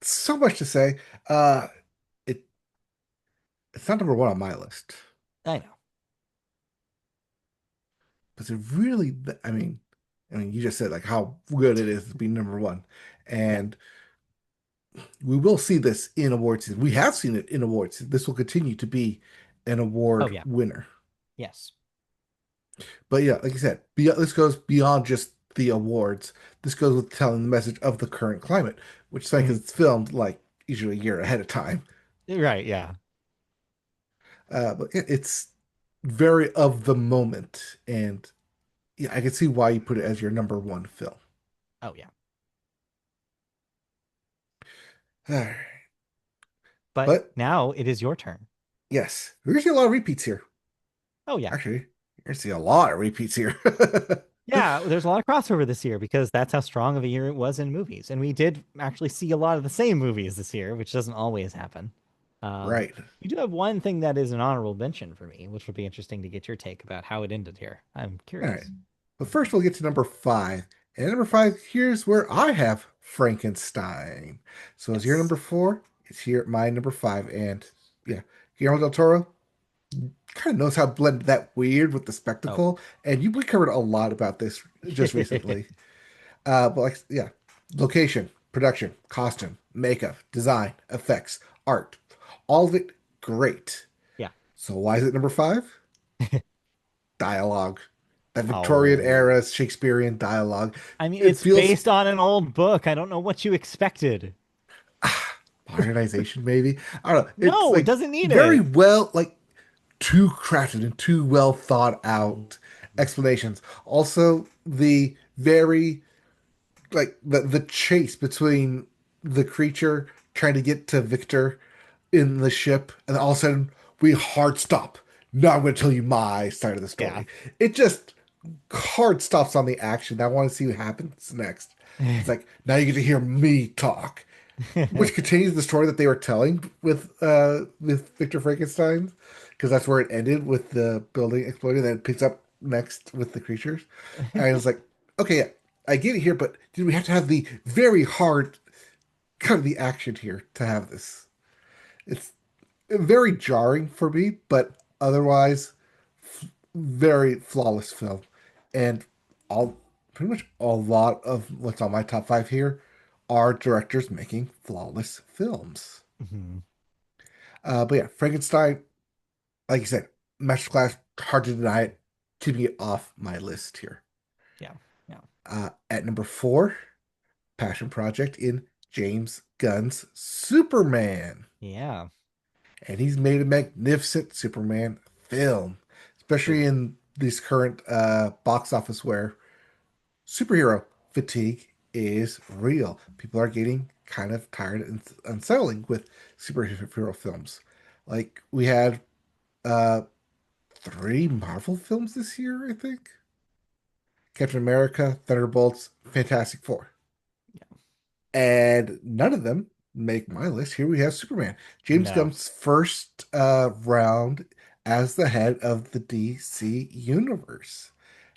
so much to say. Uh, it it's not number one on my list, I know. but it really, I mean, you just said like how good it is to be number one, Yeah. and we will see this in awards season. We have seen it in awards. This will continue to be an Oh award yeah. winner. Yes. But yeah, like I said, this goes beyond just the awards. This goes with telling the message of the current climate, which is like Mhm. it's filmed like usually a year ahead of time. Right. Yeah. But it's very of the moment, and yeah, I can see why you put it as your number one film. Oh yeah. All right. But But now it is your turn. yes, we're gonna see a lot of repeats here. Oh yeah. Actually, you're gonna see a lot of repeats here. Yeah, there's a lot of crossover this year because that's how strong of a year it was in movies. And we did actually see a lot of the same movies this year, which doesn't always happen. Um, Right. you do have one thing that is an honorable mention for me, which would be interesting to get your take about how it ended here. I'm All right. curious. But first, we'll get to number five. And number five, here's where I have Frankenstein. So as your Yes. number four, it's here at my number five. And yeah, Guillermo del Toro kind of knows how to blend that weird with the Oh. spectacle. And we covered a lot about this just recently. But like, yeah, location, production, costume, makeup, design, effects, art, all of it great. Yeah. So why is it number five? Dialogue. That Victorian Oh. era Shakespearean dialogue. I mean, It it's feels based on an old book. I don't know what you expected. modernization, maybe. I don't know. It's No, it like doesn't need very it. well, like too crafted and too well thought out explanations. Also, the very like the chase between the creature trying to get to Victor in the ship, and all of a sudden we hard stop. Now I'm going to tell you my side of the Yeah. story. It just hard stops on the action. I want to see what happens next. It's like now you get to hear me talk, which continues the story that they were telling with Victor Frankenstein, because that's where it ended with the building exploding. Then it picks up next with the creatures. And I was like, okay, yeah, I get it here, but did we have to have the very hard kind of the action here to have this? It's very jarring for me, but otherwise, very flawless film. And all pretty much a lot of what's on my top five here are directors making flawless films. Mhm. But yeah, Frankenstein, like you said, masterclass, hard to deny it, keeping it off my list here. Yeah. Yeah. At number four, Passion Project in James Gunn's Superman. Yeah. And he's made a magnificent Superman film, especially Truly. in this current box office where superhero fatigue is real. People are getting kind of tired and unsettling with superhero films. Like we had uh three Marvel films this year, I think. Captain America, Thunderbolts, Fantastic Four. Yeah. And none of them make my list. Here we have Superman. James No. Gunn's first round as the head of the DC universe.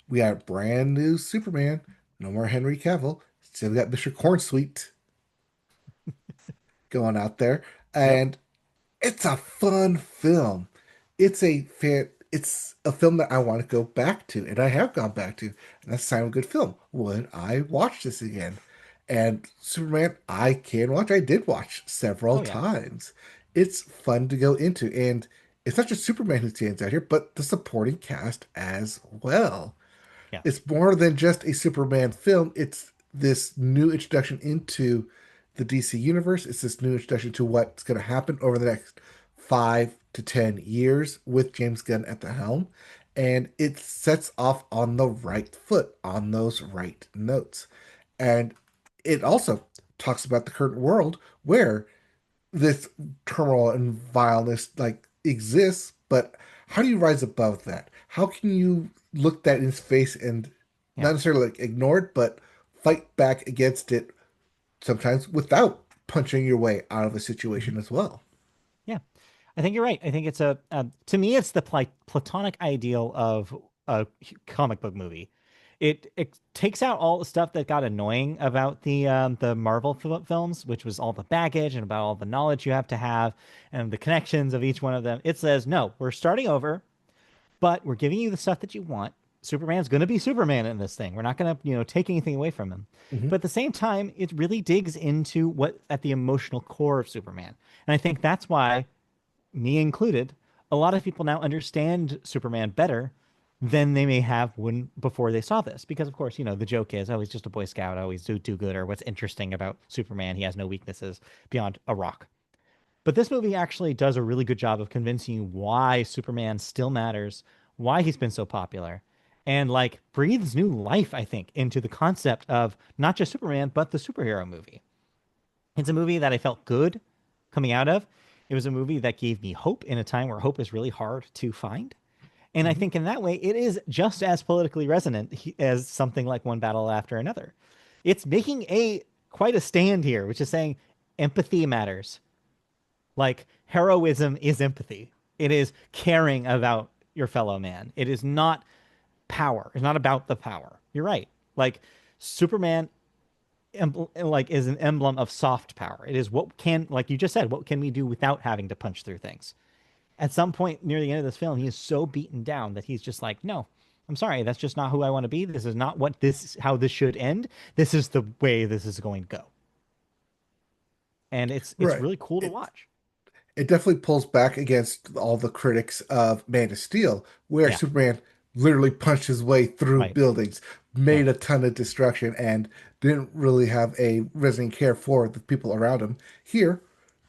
We got a brand new Superman. No more Henry Cavill. Still got Mr. Cornsweet going out there. Yep. And it's a fun film. It's a film that I want to go back to, and I have gone back to, and that's a sign of a good film. When I watch this again. And Superman, I can watch. I did watch several Oh yeah. times. It's fun to go into, and it's not just Superman who stands out here, but the supporting cast as well. Yes. It's more than just a Superman film. It's this new introduction into the DC universe. It's this new introduction to what's going to happen over the next 5 to 10 years with James Gunn at the helm. And it sets off on the right foot, on those right notes. And it also talks about the current world where this turmoil and vileness like exists, but how do you rise above that? How can you look that in his face and Yeah. not necessarily like ignore it, but fight back against it sometimes without punching your way out of a Mhm. situation as well? Yeah. I think you're right. I think it's to me, it's the platonic ideal of a comic book movie. It takes out all the stuff that got annoying about the Marvel films, which was all the baggage and about all the knowledge you have to have and the connections of each one of them. It says, no, we're starting over, but we're giving you the stuff that you want. Superman's going to be Superman in this thing. We're not going to, take anything away from him. Hmm. But at the same time, it really digs into what at the emotional core of Superman. And I think that's why, me included, a lot of people now understand Superman better than they may have when before they saw this. Because of course, the joke is, oh, he's just a Boy Scout, oh, he's do good, or what's interesting about Superman? He has no weaknesses beyond a rock. But this movie actually does a really good job of convincing you why Superman still matters, why he's been so popular, and like breathes new life, I think, into the concept of not just Superman, but the superhero movie. It's a movie that I felt good coming out of. It was a movie that gave me hope in a time where hope is really hard to find. And I Hmm. think in that way, it is just as politically resonant as something like One Battle After Another. It's making a quite a stand here, which is saying empathy matters. Like heroism is empathy. It is caring about your fellow man. It is not power. It's not about the power. You're right. Like Superman like is an emblem of soft power. It is what can, like you just said, what can we do without having to punch through things? At some point near the end of this film, he is so beaten down that he's just like, no, I'm sorry, that's just not who I want to be. This is not what this how this should end. This is the way this is going to go. And it's Right. really cool to It watch. it definitely pulls back against all the critics of Man of Steel, where Yeah. Superman literally punched his way through Right. buildings, Yeah. made a ton of destruction, and didn't really have a resident care for the people around him. Here,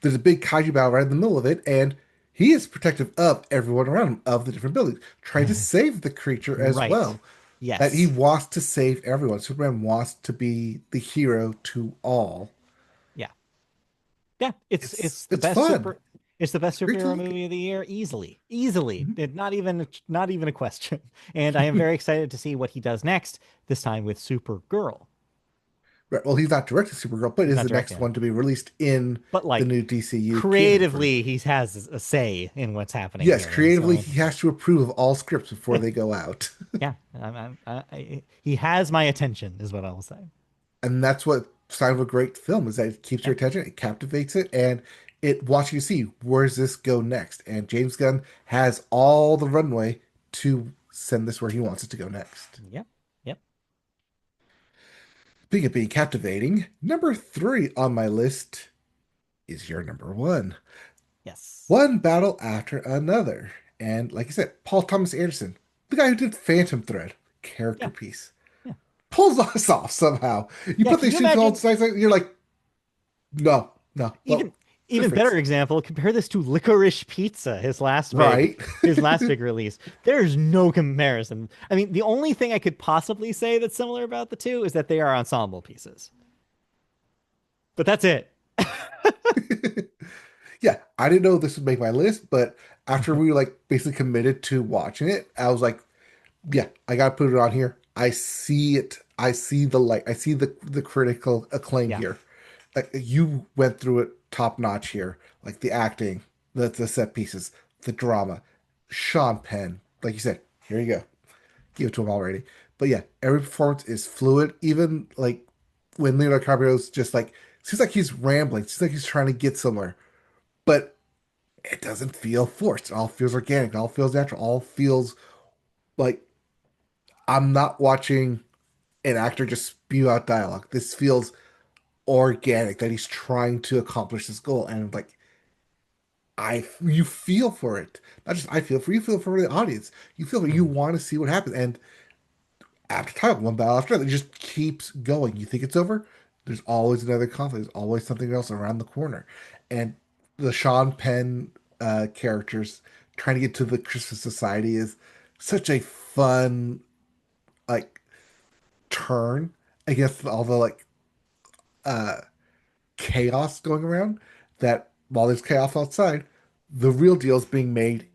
there's a big kaiju battle right in the middle of it, and he is protective of everyone around him, of the different buildings, trying to save the creature as Right. well. That he Yes. wants to save everyone. Superman wants to be the hero to all. Yeah. Yeah. It's It's it's the it's best fun. It's the best Great to superhero look at. movie of the year, easily, easily. Mhm. Not even a question. And I am very excited to see what he does next. This time with Supergirl. Right. Well, he's not directing Supergirl, but He's is not the next directing it, one to be released in but the like new DCU canon version. creatively, he has a say in what's happening Yes, here, and so creatively, I'm he interested. has to approve of all scripts before they go out. Yeah, he has my attention, is what I will say. And that's what sign of a great film is that it keeps Yeah, your attention, it captivates it, and it wants you to see where's this go next. And James Gunn has all the runway to send this where he wants it to go next. yep, yep, Speaking of being captivating, number three on my list is your number one. yes, One battle after another. And like I said, Paul Thomas Anderson, the guy who did Phantom Thread, character yeah, piece, yeah, pulls this off somehow. You yeah. put Can these you two films imagine? side by side, you're like, no, no, Even well, even better difference. example, compare this to Licorice Pizza, Right. his last big release. There's no comparison. I mean, the only thing I could possibly say that's similar about the two is that they are ensemble pieces. But that's it. Yeah, I didn't know this would make my list, but after we like basically committed to watching it, I was like, yeah, I gotta put it on here. I see it. I see the light. I see the critical acclaim Yeah. here. Like you went through it top notch here. Like the acting, the set pieces, the drama. Sean Penn, like you said, here you go. Give it to him already. But yeah, every performance is fluid. Even like when Leonardo DiCaprio's just like seems like he's rambling, seems like he's trying to get somewhere, but it doesn't feel forced. It all feels organic. It all feels natural. It all feels like I'm not watching an actor just spew out dialogue. This feels organic that he's trying to accomplish this goal. And like you feel for it. Not just I feel for you, feel for the audience. You feel you Mhm. want to see what happens. And after time, one battle after another, it just keeps going. You think it's over? There's always another conflict. There's always something else around the corner. And the Sean Penn characters trying to get to the Christmas Society is such a fun like turn against all the like uh chaos going around. That while there's chaos outside, the real deal is being made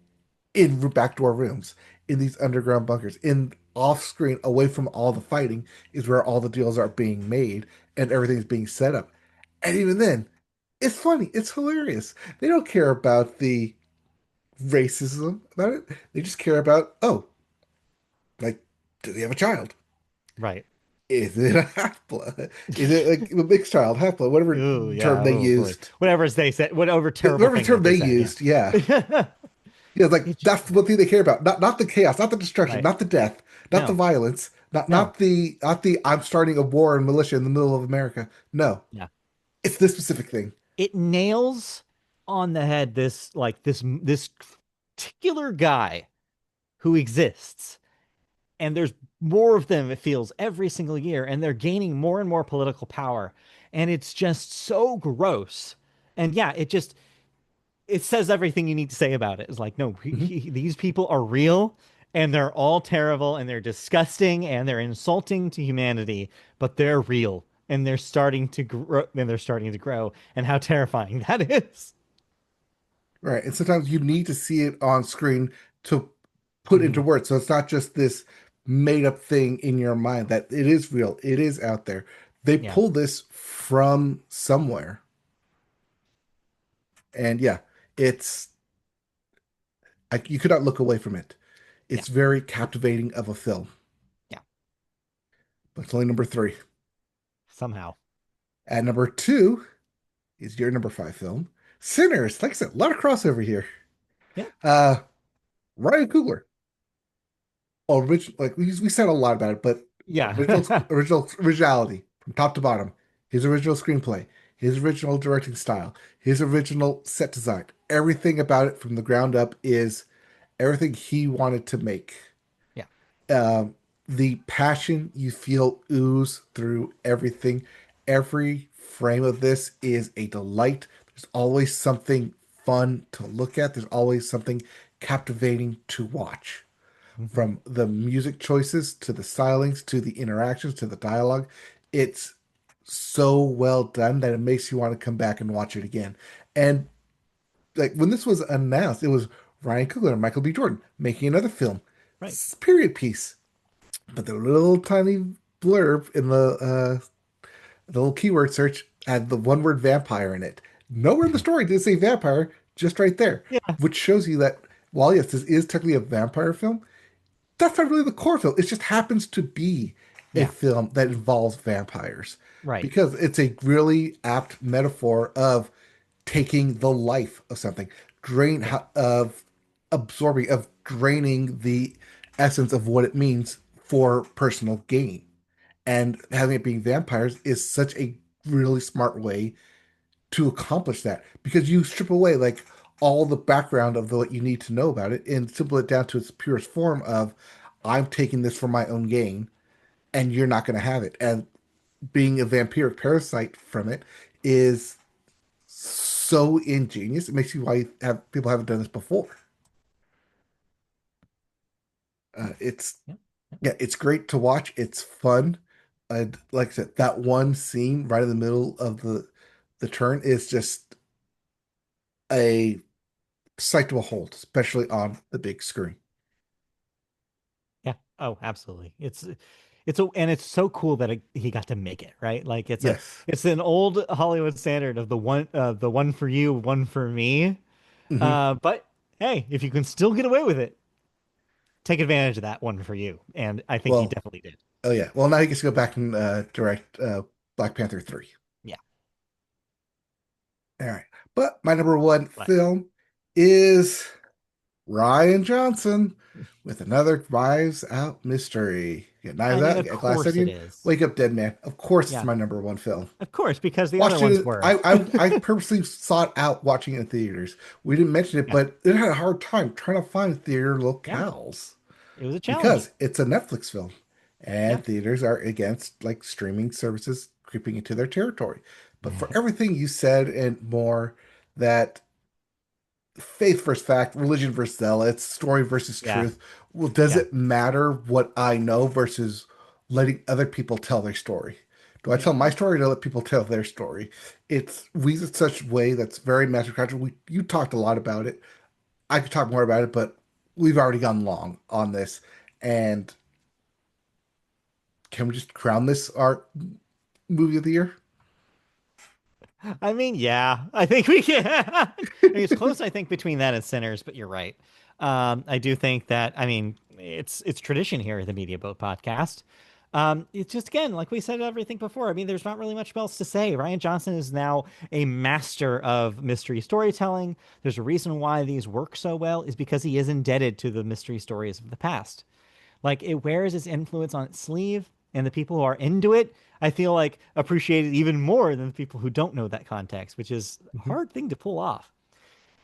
in backdoor rooms, in these underground bunkers, in off screen, away from all the fighting, is where all the deals are being made and everything's being set up. And even then, it's funny, it's hilarious. They don't care about the racism about it. They just care about, oh, like, do they have a child? Right. Is it a half blood? Is it like a mixed child, half blood, whatever Ooh, term yeah. they Oh boy. used? Whatever they said, whatever terrible Whatever thing term that they they said. Yeah. used, yeah. Yeah, like It, that's the one thing they care about. Not the chaos, not the destruction, right. not the death, not the No. violence, not No. not the I'm starting a war and militia in the middle of America. No. Yeah. It's this specific thing. It nails on the head this particular guy who exists, and there's more of them, it feels, every single year, and they're gaining more and more political power, and it's just so gross. And yeah, it says everything you need to say about it. It's like, no, Mhm. these people are real, and they're all terrible, and they're disgusting, and they're insulting to humanity, but they're real, and they're starting to grow, and how terrifying that is. Right. And sometimes you need to see it on screen to put into Mhm. words. So it's not just this made up thing in your mind that it is real. It is out there. They Yeah, pulled this from somewhere. And yeah, it's you could not look away from it. yeah, It's very captivating of a film. yeah. But it's only number three. Somehow, At number two is your number five film, Sinners. Like I said, a lot of crossover here. yeah, Uh, Ryan Coogler, original. Like we said a lot about it, but yeah, originality from top to bottom. His original screenplay, his original directing style, his original set design. Everything about it from the ground up is everything he wanted to make. yeah. um, the passion you feel ooze through everything. Every frame of this is a delight. There's always something fun to look at. There's always something captivating to watch. Mhm. From the music choices to the stylings to the interactions to the dialogue, it's so well done that it makes you want to come back and watch it again. And like when this was announced, it was Ryan Coogler and Michael B. Jordan making another film. Right. This is a period piece. But the little tiny blurb in the little keyword search had the one word vampire in it. Nowhere in the story did it say vampire, just right there, Yeah. which shows you that while yes, this is technically a vampire film, that's not really the core film. It just happens to be a Yeah. film that involves vampires Right. because it's a really apt metaphor of taking the life of something, drain Yeah. of absorbing, of draining the essence of what it means for personal gain. And having it being vampires is such a really smart way to accomplish that because you strip away like all the background of what you need to know about it and simple it down to its purest form of I'm taking this for my own gain and you're not going to have it. And being a vampiric parasite from it is so ingenious. It makes you why have people haven't done this before. It's Yeah. yeah, it's great to watch. It's fun. And like I said, that one scene right in the middle of the turn is just a sight to behold, especially on the big screen. Yeah. Oh, absolutely. And it's so cool that he got to make it, right? Like Yes. it's an old Hollywood standard of the one for you, one for me. Hmm. But hey, if you can still get away with it, take advantage of that one for you. And I think he Well, definitely did. oh yeah. Well, now he gets to go back and direct Black Panther 3. Yeah. All right. But my number one But film is Ryan Johnson with another Knives Out mystery. You got Knives I mean, Out, you of got Glass course it Onion, is. Wake Up Dead Man. Of course, it's Yeah. my number one film. Of course, because the other Watched ones it. were. I purposely sought out watching it in theaters. We didn't mention it, Yeah. but it had a hard time trying to find theater Yeah. locales It was a challenge. because it's a Netflix film, Yeah. and theaters are against like streaming services creeping into their territory. But for everything you said and more, that faith versus fact, religion versus zealots, story versus Yeah. truth. Well, does Yeah. it matter what I know versus letting other people tell their story? Do I tell my Hmm. story or do I let people tell their story? It's we in such a way that's very mastercraft. We you talked a lot about it. I could talk more about it, but we've already gone long on this. And can we just crown this our movie of the year? I mean, yeah, I think we can. I mean, it's close, I think, between that and Sinners, but you're right. I do think that, I mean, it's tradition here at the Media Boat Podcast. It's just again, like we said everything before. I mean, there's not really much else to say. Ryan Johnson is now a master of mystery storytelling. There's a reason why these work so well is because he is indebted to the mystery stories of the past. Like it wears its influence on its sleeve, and the people who are into it, I feel like appreciate it even more than the people who don't know that context, which is a Mhm. hard thing to pull off.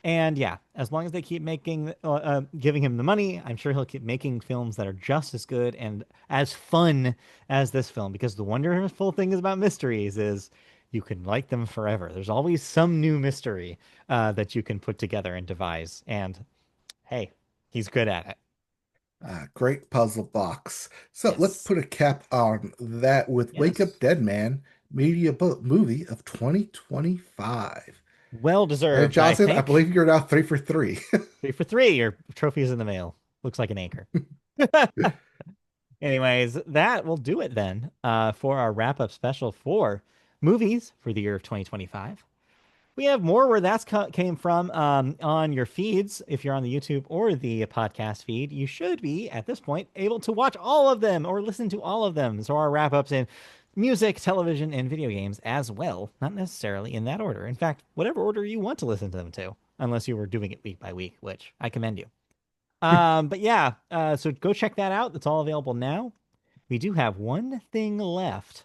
And yeah, as long as they keep giving him the money, I'm sure he'll keep making films that are just as good and as fun as this film. Because the wonderful thing is about mysteries is you can like them forever. There's always some new mystery that you can put together and devise. And hey, he's good at it. Great puzzle box. So let's Yes. put a cap on that with Wake Up Yes. Dead Man Media Book Movie of 2025. Well And deserved, I Johnson, I think. believe you're now 3 for 3. 3 for 3. Your trophy is in the mail. Looks like an anchor. Anyways, that will do it then for our wrap up special for movies for the year of 2025. We have more where came from on your feeds. If you're on the YouTube or the podcast feed, you should be at this point able to watch all of them or listen to all of them. So our wrap ups in music, television, and video games as well, not necessarily in that order. In fact, whatever order you want to listen to them to, unless you were doing it week by week, which I commend you. But yeah, so go check that out. It's all available now. We do have one thing left.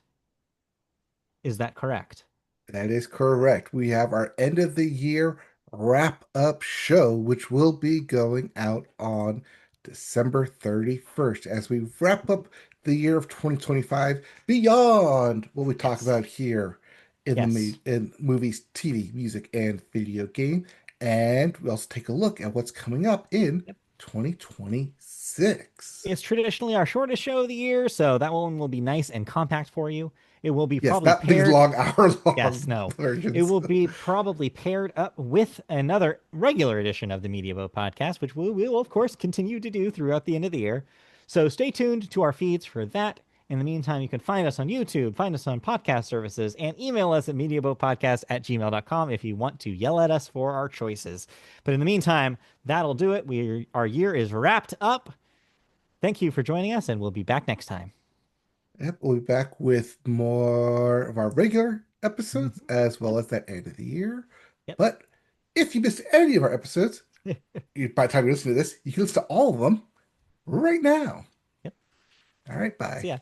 Is that correct? That is correct. We have our end of the year wrap up show, which will be going out on December 31st as we wrap up the year of 2025 beyond what we talk Yes. about here in Yes. in movies, TV, music, and video game. And we also take a look at what's coming up in Yep. 2026. It's traditionally our shortest show of the year, so that one will be nice and compact for you. It will be Yes, probably not these paired. long Yes, hour-long no. It versions. will be probably paired up with another regular edition of the Media Boat podcast, which we will, of course, continue to do throughout the end of the year. So stay tuned to our feeds for that. In the meantime, you can find us on YouTube, find us on podcast services, and email us at mediaboatpodcast@gmail.com if you want to yell at us for our choices. But in the meantime, that'll do it. Our year is wrapped up. Thank you for joining us, and we'll be back next time. Yep, we'll be back with more of our regular episodes Mhm. as well Yep. as that end of the year. Yep. But if you missed any of our episodes, by the time you listen to this, you can listen to all of them right now. Yep. All right, See bye. ya.